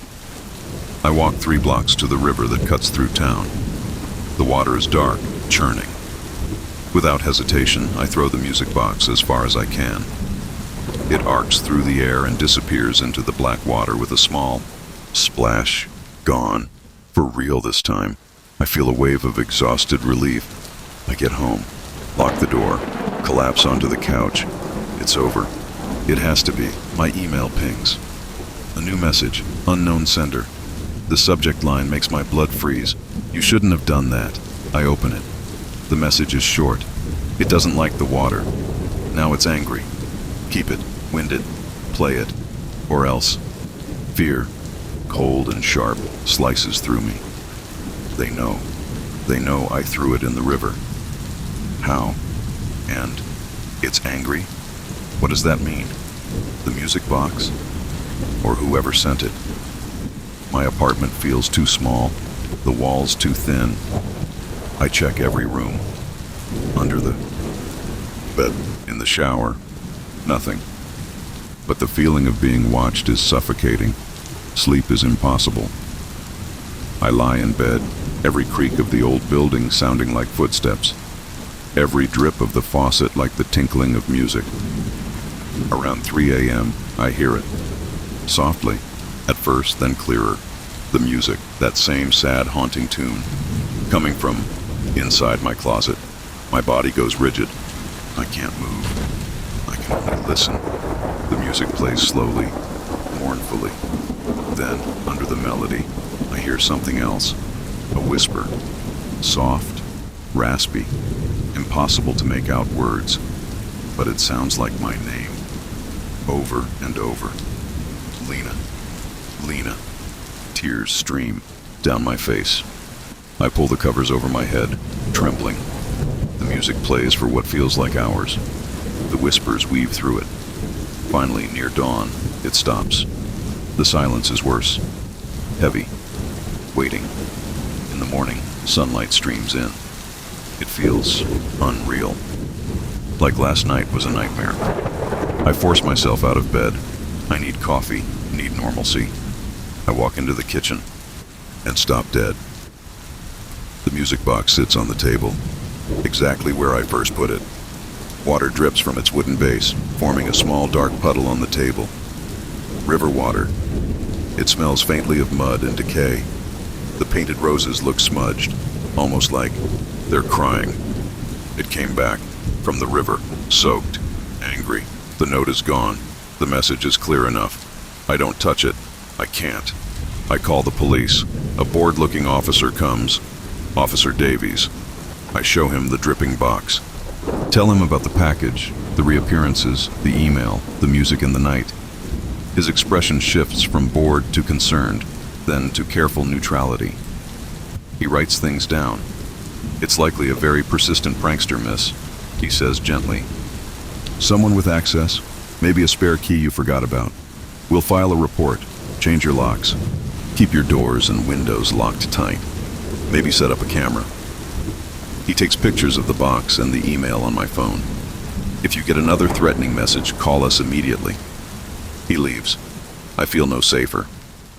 I walk 3 blocks to the river that cuts through town. The water is dark, churning. Without hesitation, I throw the music box as far as I can. It arcs through the air and disappears into the black water with a small splash. Gone. For real this time. I feel a wave of exhausted relief. I get home, lock the door, collapse onto the couch. It's over. It has to be. My email pings. A new message, unknown sender. The subject line makes my blood freeze. You shouldn't have done that. I open it. The message is short. It doesn't like the water. Now it's angry. Keep it, wind it, play it, or else. Fear, cold and sharp, slices through me. They know. They know I threw it in the river. How? And it's angry? What does that mean? The music box? Or whoever sent it? My apartment feels too small, the walls too thin. I check every room. Under the bed, in the shower, nothing. But the feeling of being watched is suffocating. Sleep is impossible. I lie in bed, every creak of the old building sounding like footsteps, every drip of the faucet like the tinkling of music. Around 3 a.m., I hear it. Softly, at first, then clearer. The music, that same sad, haunting tune, coming from inside my closet. My body goes rigid. I can't move. I can only listen. The music plays slowly, mournfully. Then, under the melody, I hear something else. A whisper. Soft, raspy, impossible to make out words, but it sounds like my name. Over and over. Lena. Lena. Tears stream down my face. I pull the covers over my head, trembling. The music plays for what feels like hours. The whispers weave through it. Finally, near dawn, it stops. The silence is worse. Heavy. Waiting. In the morning, sunlight streams in. It feels unreal. Like last night was a nightmare. I force myself out of bed. I need coffee, need normalcy. I walk into the kitchen and stop dead. The music box sits on the table, exactly where I first put it. Water drips from its wooden base, forming a small dark puddle on the table. River water. It smells faintly of mud and decay. The painted roses look smudged, almost like they're crying. It came back from the river, soaked, angry. The note is gone. The message is clear enough. I don't touch it. I can't. I call the police. A bored-looking officer comes. Officer Davies. I show him the dripping box. Tell him about the package, the reappearances, the email, the music in the night. His expression shifts from bored to concerned, then to careful neutrality. He writes things down. It's likely a very persistent prankster, miss, he says gently. Someone with access, maybe a spare key you forgot about. We'll file a report, change your locks. Keep your doors and windows locked tight. Maybe set up a camera. He takes pictures of the box and the email on my phone. If you get another threatening message, call us immediately. He leaves. I feel no safer.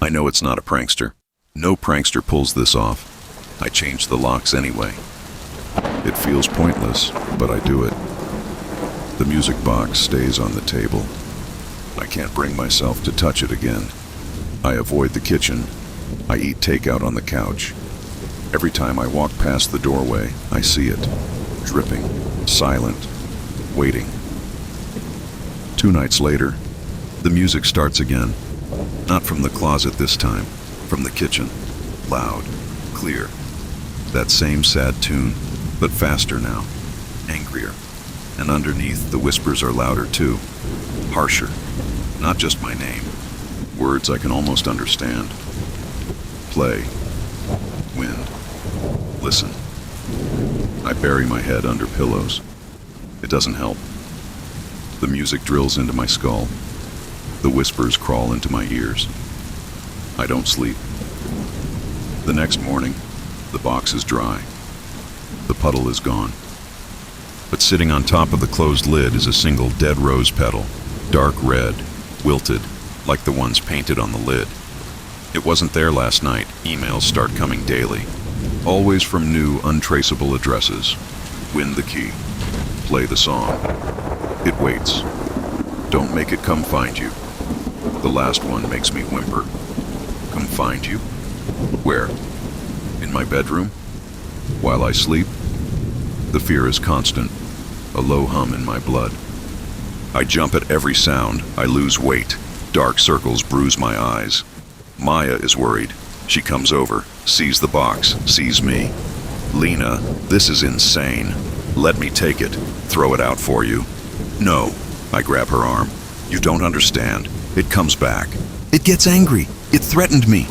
I know it's not a prankster. No prankster pulls this off. I change the locks anyway. It feels pointless, but I do it. The music box stays on the table. I can't bring myself to touch it again. I avoid the kitchen. I eat takeout on the couch. Every time I walk past the doorway, I see it. Dripping, silent, waiting. 2 nights later, the music starts again. Not from the closet this time, from the kitchen. Loud, clear. That same sad tune, but faster now, angrier. And underneath, the whispers are louder too, harsher. Not just my name, words I can almost understand. Play, wind, listen. I bury my head under pillows. It doesn't help. The music drills into my skull. The whispers crawl into my ears. I don't sleep. The next morning, the box is dry. The puddle is gone. But sitting on top of the closed lid is a single dead rose petal, Dark red, wilted, like the ones painted on the lid. It wasn't there last night. Emails start coming daily. Always from new, untraceable addresses. Win the key. Play the song. It waits. Don't make it come find you. The last one makes me whimper. Come find you? Where? In my bedroom? While I sleep? The fear is constant, a low hum in my blood. I jump at every sound. I lose weight. Dark circles bruise my eyes. Maya is worried. She comes over, sees the box, sees me. Lena, this is insane. Let me take it. Throw it out for you. No. I grab her arm. You don't understand. It comes back. It gets angry. It threatened me.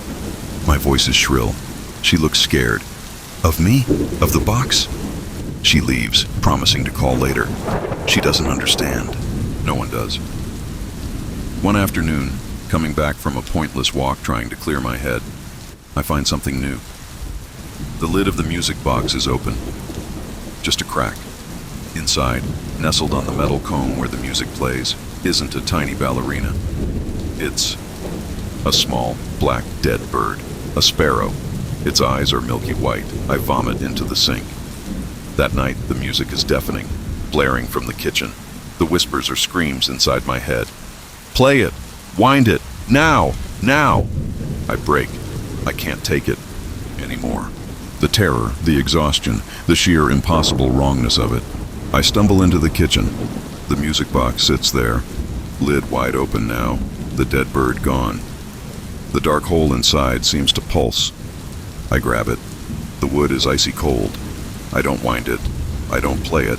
My voice is shrill. She looks scared. Of me? Of the box? She leaves, promising to call later. She doesn't understand. No one does. One afternoon, coming back from a pointless walk trying to clear my head, I find something new. The lid of the music box is open. Just a crack. Inside, nestled on the metal comb where the music plays, isn't a tiny ballerina. It's a small, black, dead bird. A sparrow. Its eyes are milky white. I vomit into the sink. That night, the music is deafening, blaring from the kitchen. The whispers are screams inside my head. Play it! Wind it! Now! Now! I break. I can't take it anymore. The terror, the exhaustion, the sheer impossible wrongness of it. I stumble into the kitchen. The music box sits there, lid wide open now, the dead bird gone. The dark hole inside seems to pulse. I grab it. The wood is icy cold. I don't wind it. I don't play it.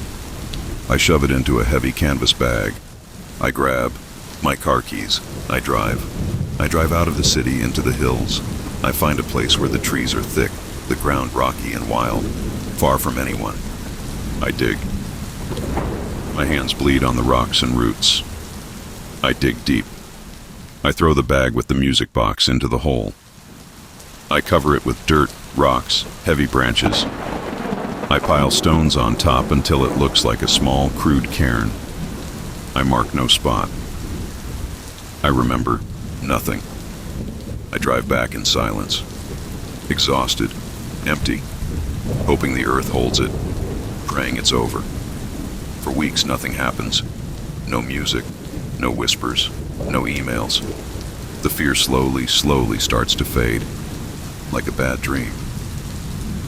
I shove it into a heavy canvas bag. I grab my car keys. I drive. I drive out of the city into the hills. I find a place where the trees are thick, the ground rocky and wild, far from anyone. I dig. My hands bleed on the rocks and roots. I dig deep. I throw the bag with the music box into the hole. I cover it with dirt, rocks, heavy branches. I pile stones on top until it looks like a small, crude cairn. I mark no spot. I remember nothing. I drive back in silence, exhausted, empty, hoping the earth holds it, praying it's over. For weeks, nothing happens. No music, no whispers, no emails. The fear slowly starts to fade, like a bad dream.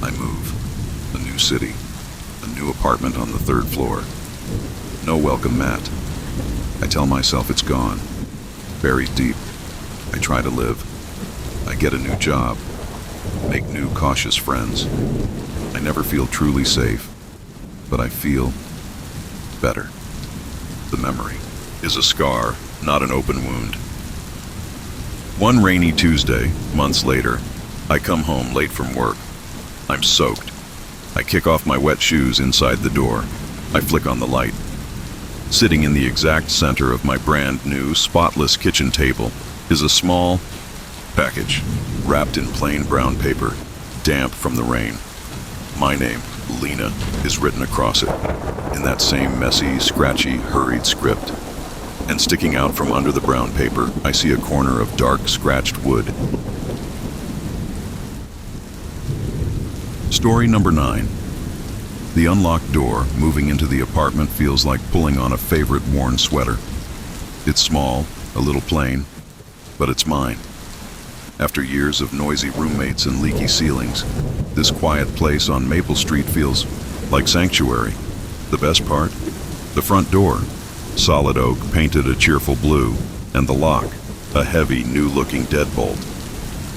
I move. A new city. A new apartment on the 3rd floor. No welcome mat. I tell myself it's gone. Buried deep. I try to live. I get a new job. Make new cautious friends. I never feel truly safe, but I feel better. The memory is a scar, not an open wound. One rainy Tuesday, months later, I come home late from work. I'm soaked. I kick off my wet shoes inside the door. I flick on the light. Sitting in the exact center of my brand new, spotless kitchen table is a small package, wrapped in plain brown paper, damp from the rain. My name, Lena, is written across it, in that same messy, scratchy, hurried script. And sticking out from under the brown paper, I see a corner of dark, scratched wood. Story number 9. The unlocked door, moving into the apartment, feels like pulling on a favorite worn sweater. It's small, a little plain, but it's mine. After years of noisy roommates and leaky ceilings, this quiet place on Maple Street feels like sanctuary. The best part? The front door. Solid oak, painted a cheerful blue, and the lock, a heavy, new-looking deadbolt.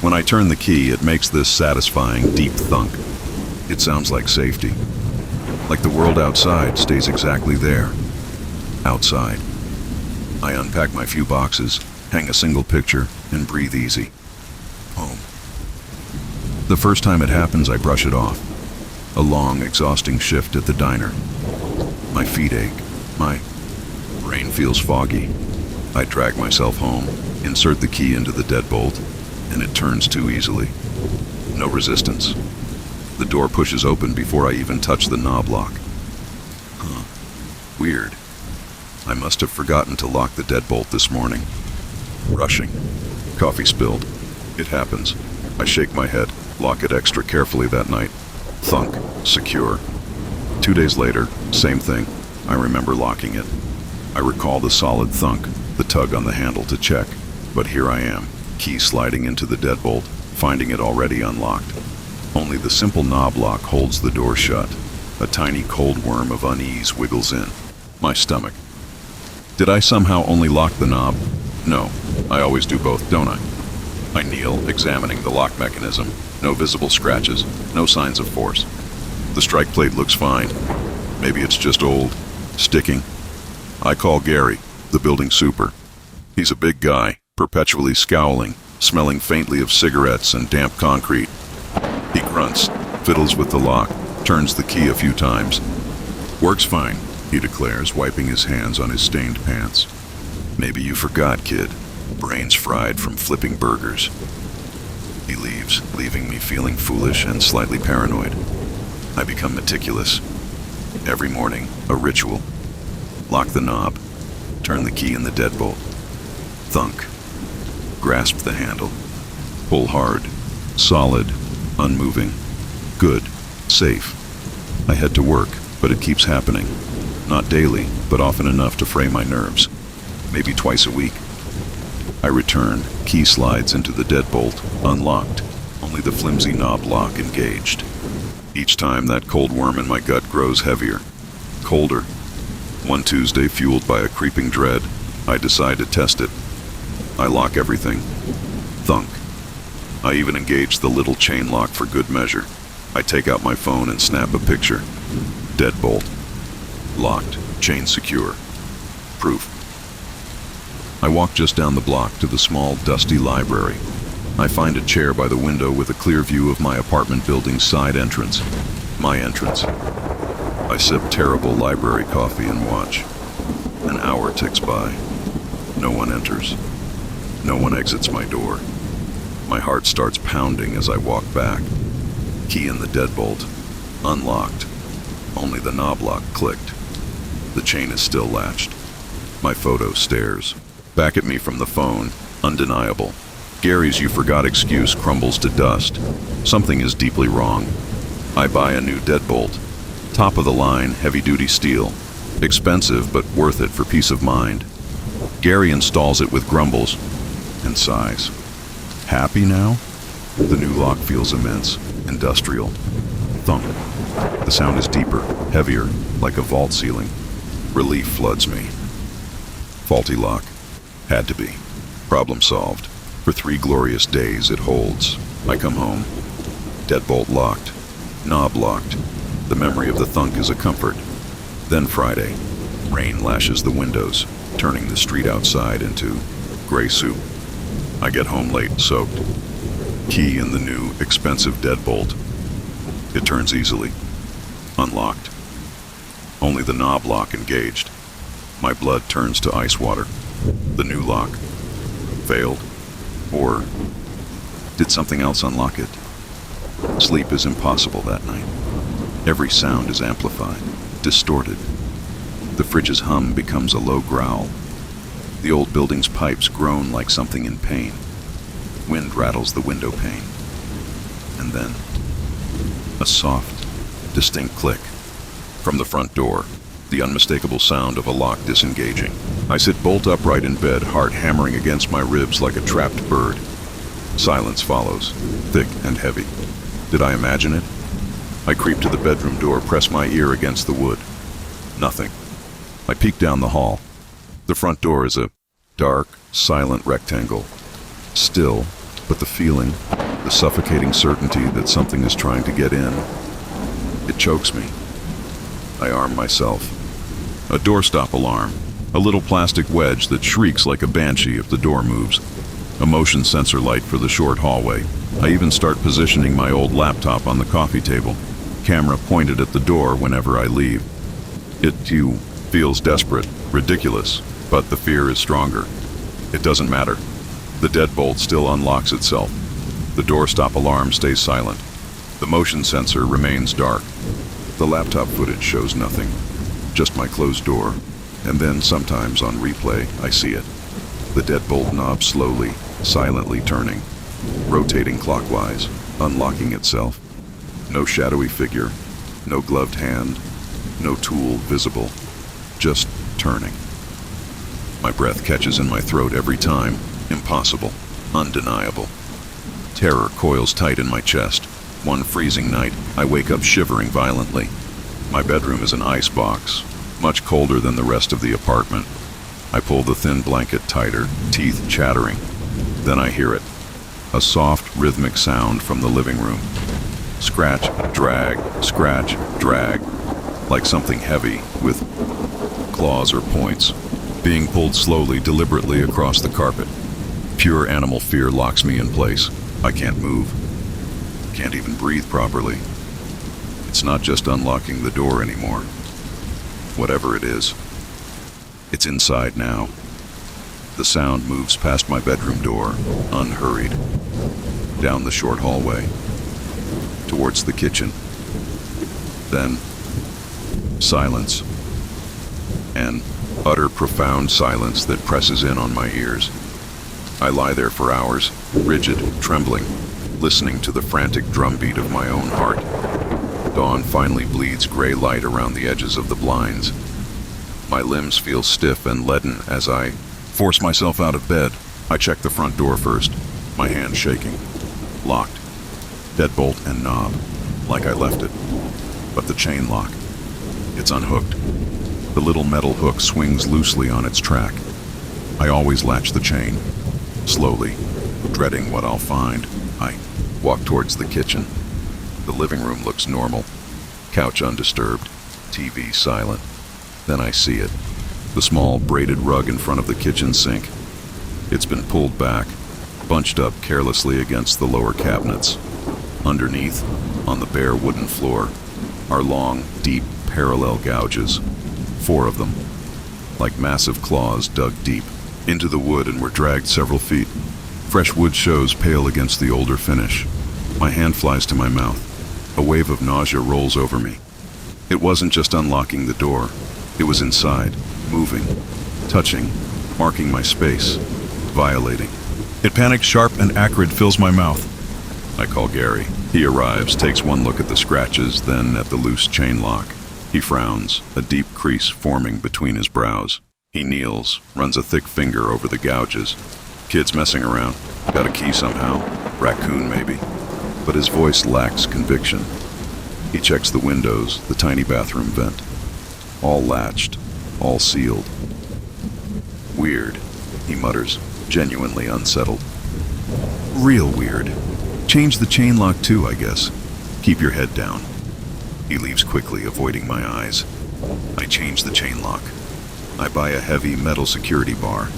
When I turn the key, it makes this satisfying, deep thunk. It sounds like safety. Like the world outside stays exactly there. Outside. I unpack my few boxes, hang a single picture, and breathe easy. Home. The first time it happens, I brush it off. A long, exhausting shift at the diner. My feet ache. My brain feels foggy. I drag myself home, insert the key into the deadbolt, and it turns too easily. No resistance. The door pushes open before I even touch the knob lock. Weird. I must have forgotten to lock the deadbolt this morning. Rushing. Coffee spilled. It happens. I shake my head, lock it extra carefully that night. Thunk. Secure. 2 days later, same thing. I remember locking it. I recall the solid thunk, the tug on the handle to check. But here I am, key sliding into the deadbolt, finding it already unlocked. Only the simple knob lock holds the door shut. A tiny cold worm of unease wiggles in. My stomach. Did I somehow only lock the knob? No, I always do both, don't I? I kneel, examining the lock mechanism. No visible scratches, no signs of force. The strike plate looks fine. Maybe it's just old, sticking. I call Gary, the building super. He's a big guy, perpetually scowling, smelling faintly of cigarettes and damp concrete. He grunts, fiddles with the lock, turns the key a few times. Works fine, he declares, wiping his hands on his stained pants. Maybe you forgot, kid. Brains fried from flipping burgers. He leaves, leaving me feeling foolish and slightly paranoid. I become meticulous. Every morning, a ritual. Lock the knob, turn the key in the deadbolt. Thunk. Grasp the handle. Pull hard. Solid. Unmoving. Good. Safe. I head to work, but it keeps happening. Not daily, but often enough to fray my nerves. Maybe twice a week. I return, key slides into the deadbolt, unlocked, only the flimsy knob lock engaged. Each time that cold worm in my gut grows heavier, colder. One Tuesday, fueled by a creeping dread, I decide to test it. I lock everything. Thunk. I even engage the little chain lock for good measure. I take out my phone and snap a picture. Deadbolt. Locked. Chain secure. Proof. I walk just down the block to the small, dusty library. I find a chair by the window with a clear view of my apartment building's side entrance. My entrance. I sip terrible library coffee and watch. An hour ticks by. No one enters. No one exits my door. My heart starts pounding as I walk back. Key in the deadbolt. Unlocked. Only the knob lock clicked. The chain is still latched. My photo stares. Back at me from the phone, undeniable. Gary's "you forgot" excuse crumbles to dust. Something is deeply wrong. I buy a new deadbolt. Top of the line, heavy-duty steel. Expensive, but worth it for peace of mind. Gary installs it with grumbles and sighs. Happy now? The new lock feels immense, industrial. Thunk. The sound is deeper, heavier, like a vault ceiling. Relief floods me. Faulty lock. Had to be. Problem solved. For 3 glorious days it holds. I come home. Deadbolt locked. Knob locked. The memory of the thunk is a comfort. Then Friday. Rain lashes the windows, turning the street outside into gray soup. I get home late, soaked. Key in the new, expensive deadbolt. It turns easily. Unlocked. Only the knob lock engaged. My blood turns to ice water. The new lock. Failed. Or did something else unlock it? Sleep is impossible that night. Every sound is amplified, distorted. The fridge's hum becomes a low growl. The old building's pipes groan like something in pain. Wind rattles the window pane. And then, a soft, distinct click. From the front door, the unmistakable sound of a lock disengaging. I sit bolt upright in bed, heart hammering against my ribs like a trapped bird. Silence follows, thick and heavy. Did I imagine it? I creep to the bedroom door, press my ear against the wood. Nothing. I peek down the hall. The front door is a dark, silent rectangle. Still, but the feeling, the suffocating certainty that something is trying to get in, it chokes me. I arm myself. A doorstop alarm, a little plastic wedge that shrieks like a banshee if the door moves. A motion sensor light for the short hallway. I even start positioning my old laptop on the coffee table. Camera pointed at the door whenever I leave. It, too, feels desperate, ridiculous, but the fear is stronger. It doesn't matter. The deadbolt still unlocks itself. The doorstop alarm stays silent. The motion sensor remains dark. The laptop footage shows nothing. Just my closed door. And then, sometimes on replay, I see it. The deadbolt knob slowly, silently turning, rotating clockwise, unlocking itself. No shadowy figure, no gloved hand, no tool visible, just turning. My breath catches in my throat every time. Impossible, undeniable. Terror coils tight in my chest. One freezing night, I wake up shivering violently. My bedroom is an ice box, much colder than the rest of the apartment. I pull the thin blanket tighter, teeth chattering. Then I hear it. A soft, rhythmic sound from the living room. Scratch, drag, like something heavy, with claws or points, being pulled slowly, deliberately across the carpet. Pure animal fear locks me in place. I can't move. Can't even breathe properly. It's not just unlocking the door anymore. Whatever it is, it's inside now. The sound moves past my bedroom door, unhurried, down the short hallway, towards the kitchen. Then, silence. An utter profound silence that presses in on my ears. I lie there for hours, rigid, trembling, listening to the frantic drumbeat of my own heart. Dawn finally bleeds gray light around the edges of the blinds. My limbs feel stiff and leaden as I force myself out of bed. I check the front door first, my hand shaking. Locked. Deadbolt and knob, like I left it. But the chain lock, it's unhooked. The little metal hook swings loosely on its track. I always latch the chain. Slowly, dreading what I'll find, I walk towards the kitchen. The living room looks normal. Couch undisturbed, TV silent. Then I see it. The small braided rug in front of the kitchen sink. It's been pulled back, bunched up carelessly against the lower cabinets. Underneath, on the bare wooden floor, are long, deep, parallel gouges. 4 of them, like massive claws dug deep into the wood and were dragged several feet. Fresh wood shows pale against the older finish. My hand flies to my mouth. A wave of nausea rolls over me. It wasn't just unlocking the door. It was inside, moving, touching, marking my space, violating. It panicked, sharp and acrid, fills my mouth. I call Gary. He arrives, takes one look at the scratches, then at the loose chain lock. He frowns, a deep crease forming between his brows. He kneels, runs a thick finger over the gouges. Kid's messing around. Got a key somehow. Raccoon, maybe. But his voice lacks conviction. He checks the windows, the tiny bathroom vent. All latched, all sealed. Weird, he mutters, genuinely unsettled. Real weird. Change the chain lock too, I guess. Keep your head down. He leaves quickly, avoiding my eyes. I change the chain lock. I buy a heavy metal security bar.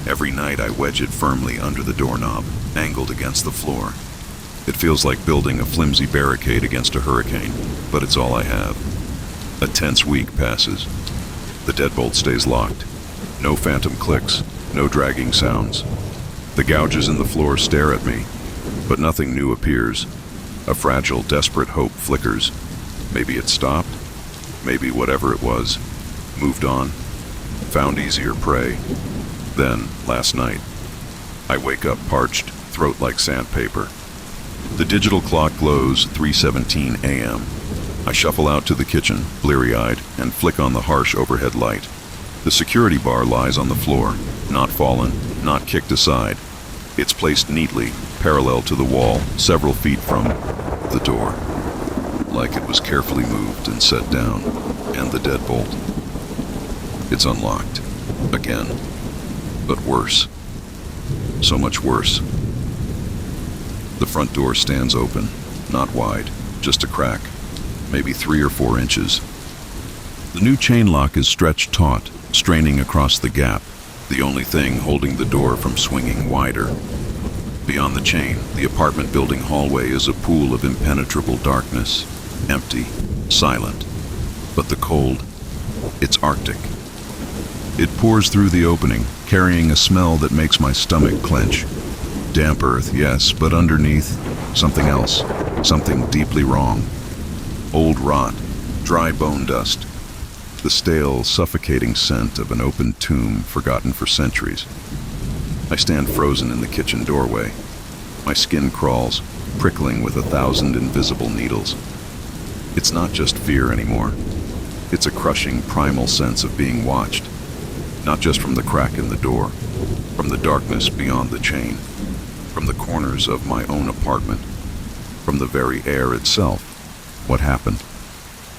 Every night I wedge it firmly under the doorknob, angled against the floor. It feels like building a flimsy barricade against a hurricane, but it's all I have. A tense week passes. The deadbolt stays locked. No phantom clicks, no dragging sounds. The gouges in the floor stare at me, but nothing new appears. A fragile, desperate hope flickers. Maybe it stopped. Maybe whatever it was moved on, found easier prey. Then, last night, I wake up parched, throat like sandpaper. The digital clock glows 3:17 a.m. I shuffle out to the kitchen, bleary-eyed, and flick on the harsh overhead light. The security bar lies on the floor, not fallen, not kicked aside. It's placed neatly, parallel to the wall, several feet from the door, like it was carefully moved and set down. And the deadbolt. It's unlocked. Again. But worse. So much worse. The front door stands open, not wide, just a crack, maybe 3 or 4 inches. The new chain lock is stretched taut, straining across the gap, the only thing holding the door from swinging wider. Beyond the chain, the apartment building hallway is a pool of impenetrable darkness, empty, silent. But the cold, it's Arctic. It pours through the opening, carrying a smell that makes my stomach clench. Damp earth, yes, but underneath, something else, something deeply wrong. Old rot, dry bone dust. the stale, suffocating scent of an open tomb forgotten for centuries. I stand frozen in the kitchen doorway. My skin crawls, prickling with 1,000 invisible needles. It's not just fear anymore. It's a crushing, primal sense of being watched. Not just from the crack in the door, from the darkness beyond the chain, from the corners of my own apartment, from the very air itself. What happened?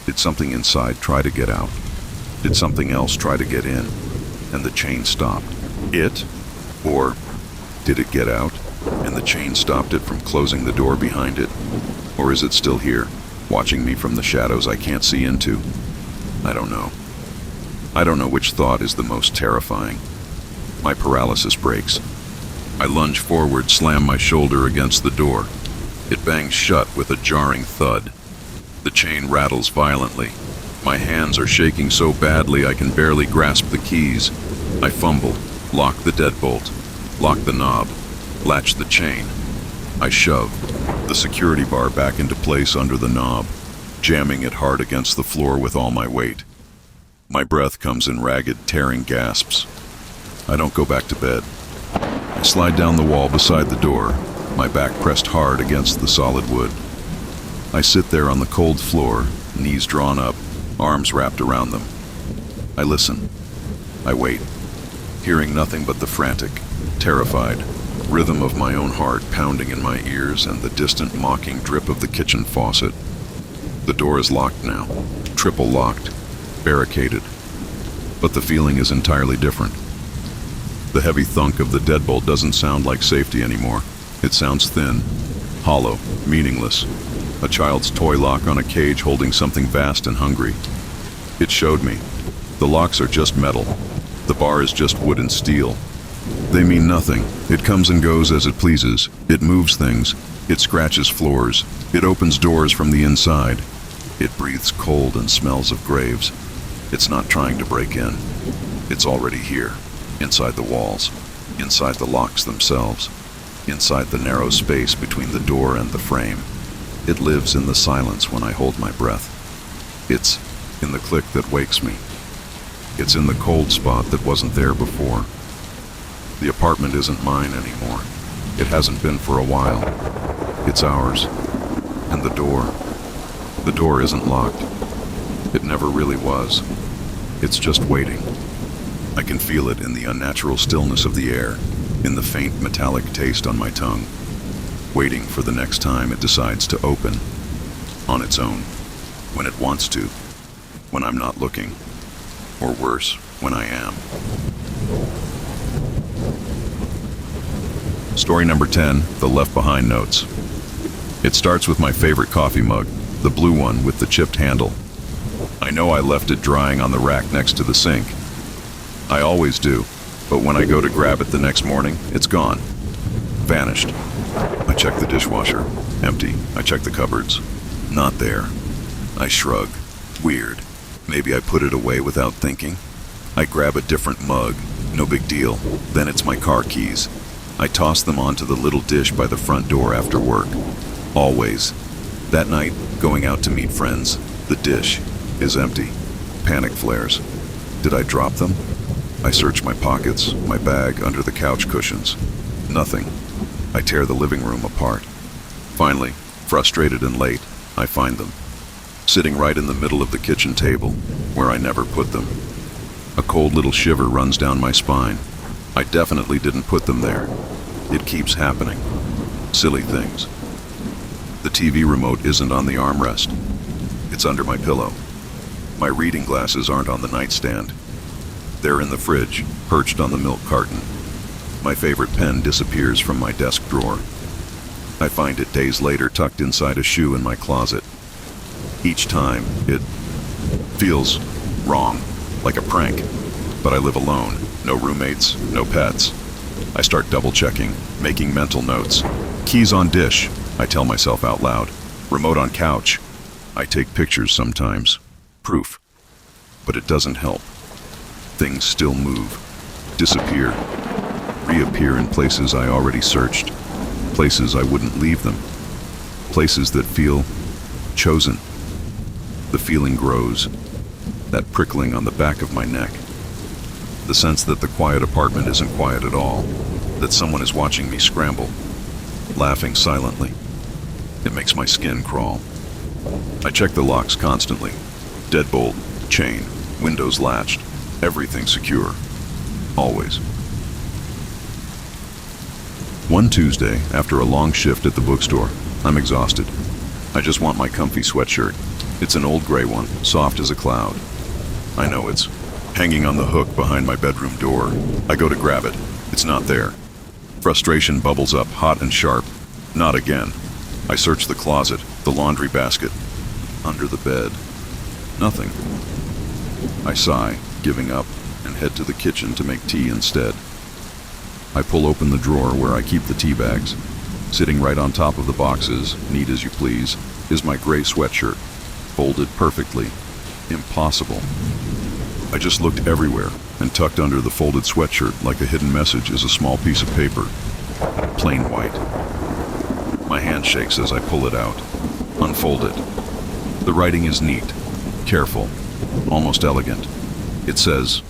Did something inside try to get out? Did something else try to get in? And the chain stopped. It? Or did it get out, and the chain stopped it from closing the door behind it? Or is it still here, watching me from the shadows I can't see into? I don't know. I don't know which thought is the most terrifying. My paralysis breaks. I lunge forward, slam my shoulder against the door. It bangs shut with a jarring thud. The chain rattles violently. My hands are shaking so badly I can barely grasp the keys. I fumble, lock the deadbolt, lock the knob, latch the chain. I shove the security bar back into place under the knob, jamming it hard against the floor with all my weight. My breath comes in ragged, tearing gasps. I don't go back to bed. I slide down the wall beside the door, my back pressed hard against the solid wood. I sit there on the cold floor, knees drawn up, arms wrapped around them. I listen. I wait, hearing nothing but the frantic, terrified rhythm of my own heart pounding in my ears and the distant mocking drip of the kitchen faucet. The door is locked now, triple locked, barricaded. But the feeling is entirely different. The heavy thunk of the deadbolt doesn't sound like safety anymore. It sounds thin, hollow, meaningless. A child's toy lock on a cage holding something vast and hungry. It showed me. The locks are just metal. The bar is just wood and steel. They mean nothing. It comes and goes as it pleases. It moves things. It scratches floors. It opens doors from the inside. It breathes cold and smells of graves. It's not trying to break in. It's already here, inside the walls, inside the locks themselves, inside the narrow space between the door and the frame. It lives in the silence when I hold my breath. It's in the click that wakes me. It's in the cold spot that wasn't there before. The apartment isn't mine anymore. It hasn't been for a while. It's ours. And the door isn't locked. It never really was. It's just waiting. I can feel it in the unnatural stillness of the air, in the faint metallic taste on my tongue, waiting for the next time it decides to open, on its own, when it wants to, when I'm not looking, or worse, when I am. Story number 10, The Left Behind Notes. It starts with my favorite coffee mug, the blue one with the chipped handle. I know I left it drying on the rack next to the sink. I always do, but when I go to grab it the next morning, it's gone. Vanished. I check the dishwasher. Empty. I check the cupboards. Not there. I shrug. Weird. Maybe I put it away without thinking. I grab a different mug. No big deal. Then it's my car keys. I toss them onto the little dish by the front door after work. Always. That night, going out to meet friends, the dish is empty. Panic flares. Did I drop them? I search my pockets, my bag under the couch cushions. Nothing. I tear the living room apart. Finally, frustrated and late, I find them. Sitting right in the middle of the kitchen table, where I never put them. A cold little shiver runs down my spine. I definitely didn't put them there. It keeps happening. Silly things. The TV remote isn't on the armrest. It's under my pillow. My reading glasses aren't on the nightstand. They're in the fridge, perched on the milk carton. My favorite pen disappears from my desk drawer. I find it days later tucked inside a shoe in my closet. Each time, it feels wrong, like a prank. But I live alone, no roommates, no pets. I start double-checking, making mental notes. Keys on dish, I tell myself out loud. Remote on couch. I take pictures sometimes. Proof. But it doesn't help. Things still move, disappear, reappear in places I already searched, places I wouldn't leave them, places that feel chosen. The feeling grows. that prickling on the back of my neck. The sense that the quiet apartment isn't quiet at all, that someone is watching me scramble, laughing silently. It makes my skin crawl. I check the locks constantly. Deadbolt, chain, windows latched, everything secure. Always. One Tuesday, after a long shift at the bookstore, I'm exhausted. I just want my comfy sweatshirt. It's an old gray one, soft as a cloud. I know it's hanging on the hook behind my bedroom door. I go to grab it. It's not there. Frustration bubbles up, hot and sharp. Not again. I search the closet, the laundry basket, under the bed. Nothing. I sigh, giving up, and head to the kitchen to make tea instead. I pull open the drawer where I keep the tea bags. Sitting right on top of the boxes, neat as you please, is my gray sweatshirt, folded perfectly. Impossible. I just looked everywhere, and tucked under the folded sweatshirt like a hidden message is a small piece of paper. Plain white. My hand shakes as I pull it out. Unfold it. The writing is neat, careful, almost elegant. It says,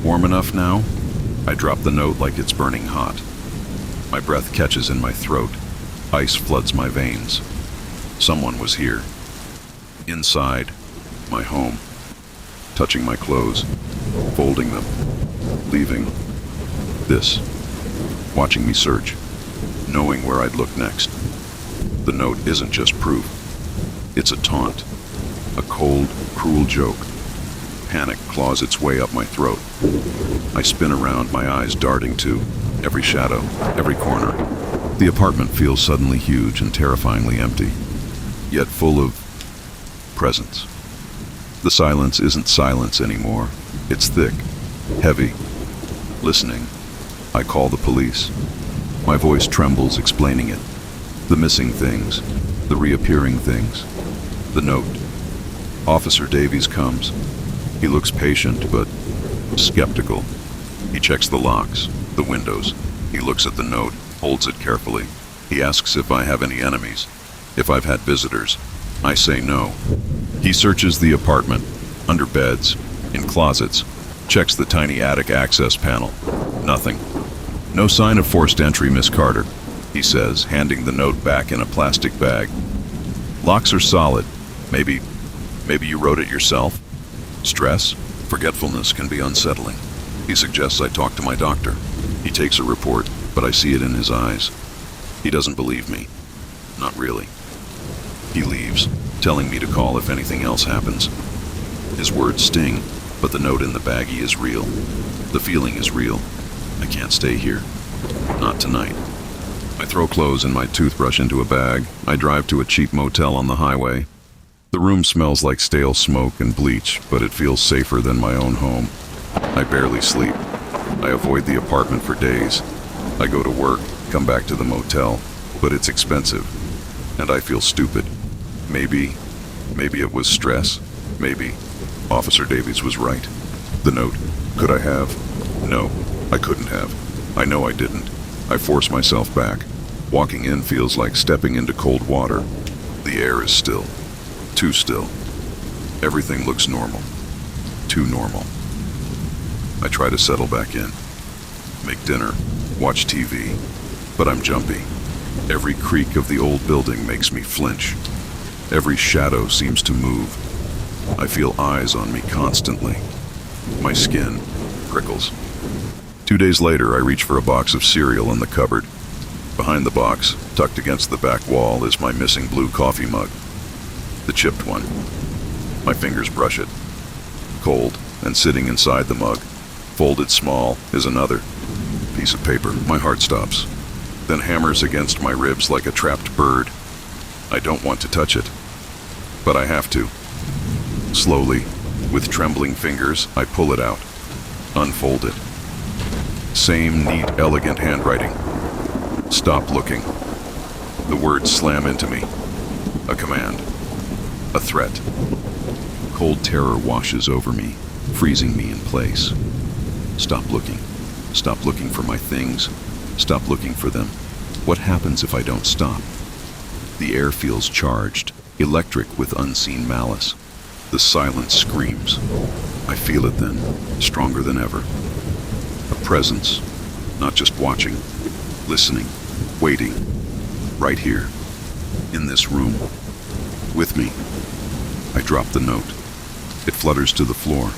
"Warm enough now?" I drop the note like it's burning hot. My breath catches in my throat. Ice floods my veins. Someone was here. Inside, my home. Touching my clothes, folding them, leaving. This. Watching me search, knowing where I'd look next. The note isn't just proof. It's a taunt. A cold, cruel joke. Panic claws its way up my throat. I spin around, my eyes darting to every shadow, every corner. The apartment feels suddenly huge and terrifyingly empty, yet full of presence. The silence isn't silence anymore. It's thick, heavy. Listening, I call the police. My voice trembles explaining it. The missing things, the reappearing things, the note. Officer Davies comes. He looks patient, but skeptical. He checks the locks, the windows. He looks at the note, holds it carefully. He asks if I have any enemies, if I've had visitors. I say no. He searches the apartment, under beds, in closets, checks the tiny attic access panel. Nothing. "No sign of forced entry, Miss Carter," he says, handing the note back in a plastic bag. "Locks are solid. Maybe you wrote it yourself?" Stress, forgetfulness can be unsettling. He suggests I talk to my doctor. He takes a report, but I see it in his eyes. He doesn't believe me. Not really. He leaves, telling me to call if anything else happens. His words sting, but the note in the baggie is real. The feeling is real. I can't stay here. Not tonight. I throw clothes and my toothbrush into a bag. I drive to a cheap motel on the highway. The room smells like stale smoke and bleach, but it feels safer than my own home. I barely sleep. I avoid the apartment for days. I go to work, come back to the motel, but it's expensive, and I feel stupid. Maybe it was stress. Maybe Officer Davies was right. The note, could I have? No, I couldn't have. I know I didn't. I force myself back. Walking in feels like stepping into cold water. The air is still. Too still. Everything looks normal. Too normal. I try to settle back in. Make dinner. Watch TV. But I'm jumpy. Every creak of the old building makes me flinch. Every shadow seems to move. I feel eyes on me constantly. My skin prickles. 2 days later, I reach for a box of cereal in the cupboard. Behind the box, tucked against the back wall, is my missing blue coffee mug. The chipped one. My fingers brush it. Cold, and sitting inside the mug, folded small, is another piece of paper. My heart stops, then hammers against my ribs like a trapped bird. I don't want to touch it, but I have to. Slowly, with trembling fingers, I pull it out, unfold it. Same neat, elegant handwriting. Stop looking. The words slam into me. A command. A threat. Cold terror washes over me, freezing me in place. Stop looking. Stop looking for my things. Stop looking for them. What happens if I don't stop? The air feels charged, electric with unseen malice. The silence screams. I feel it then, stronger than ever. A presence, not just watching, listening, waiting, right here, in this room, with me. I drop the note. It flutters to the floor.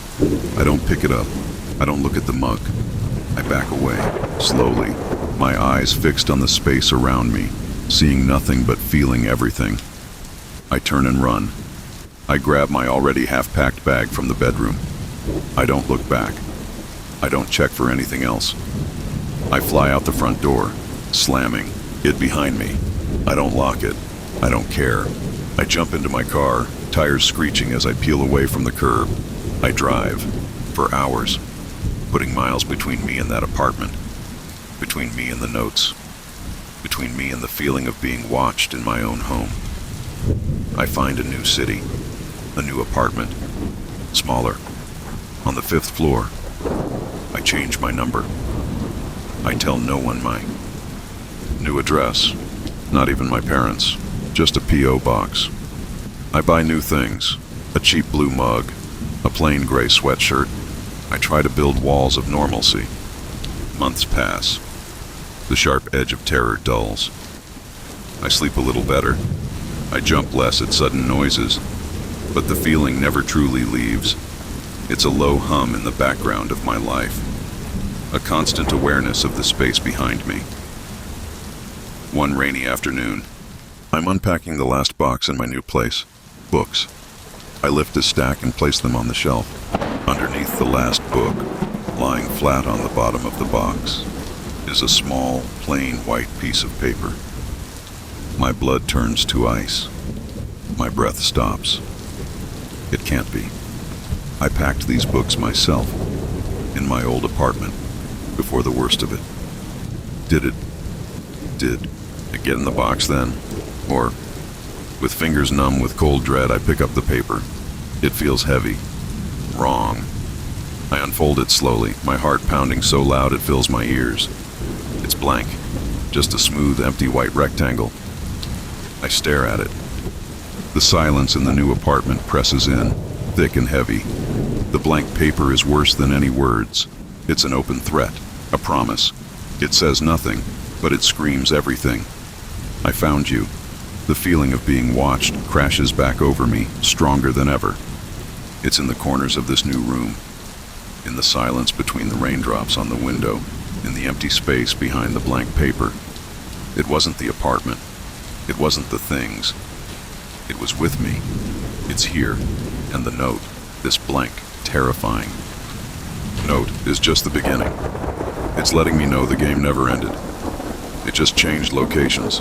I don't pick it up. I don't look at the mug. I back away, slowly, my eyes fixed on the space around me, seeing nothing but feeling everything. I turn and run. I grab my already half-packed bag from the bedroom. I don't look back. I don't check for anything else. I fly out the front door, slamming it behind me. I don't lock it. I don't care. I jump into my car, tires screeching as I peel away from the curb. I drive, for hours, putting miles between me and that apartment, between me and the notes, between me and the feeling of being watched in my own home. I find a new city, a new apartment, smaller, on the 5th floor. I change my number. I tell no one my new address, not even my parents, just a P.O. box. I buy new things, a cheap blue mug, a plain gray sweatshirt. I try to build walls of normalcy. Months pass. The sharp edge of terror dulls. I sleep a little better. I jump less at sudden noises, but the feeling never truly leaves. It's a low hum in the background of my life, a constant awareness of the space behind me. One rainy afternoon, I'm unpacking the last box in my new place, books. I lift a stack and place them on the shelf. Underneath the last book, lying flat on the bottom of the box, is a small, plain white piece of paper. My blood turns to ice. My breath stops. It can't be. I packed these books myself, in my old apartment, before the worst of it. Did it get in the box then? Or, with fingers numb with cold dread, I pick up the paper. It feels heavy. Wrong. I unfold it slowly, my heart pounding so loud it fills my ears. It's blank, just a smooth, empty white rectangle. I stare at it. The silence in the new apartment presses in, thick and heavy. The blank paper is worse than any words. It's an open threat, a promise. It says nothing, but it screams everything. I found you. The feeling of being watched crashes back over me, stronger than ever. It's in the corners of this new room, in the silence between the raindrops on the window, in the empty space behind the blank paper. It wasn't the apartment. It wasn't the things. It was with me. It's here. And the note, this blank, terrifying note, is just the beginning. It's letting me know the game never ended. It just changed locations.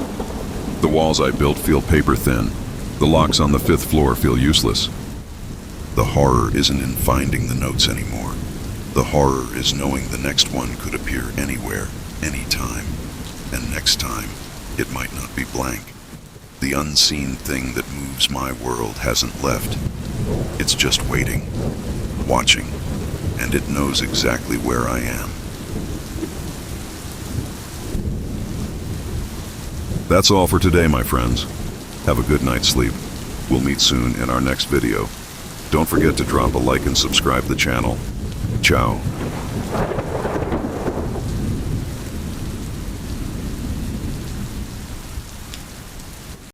The walls I built feel paper thin. The locks on the 5th floor feel useless. The horror isn't in finding the notes anymore. The horror is knowing the next one could appear anywhere, anytime. And next time, it might not be blank. The unseen thing that moves my world hasn't left. It's just waiting, watching, and it knows exactly where I am. That's all for today, my friends. Have a good night's sleep. We'll meet soon in our next video. Don't forget to drop a like and subscribe the channel. Ciao.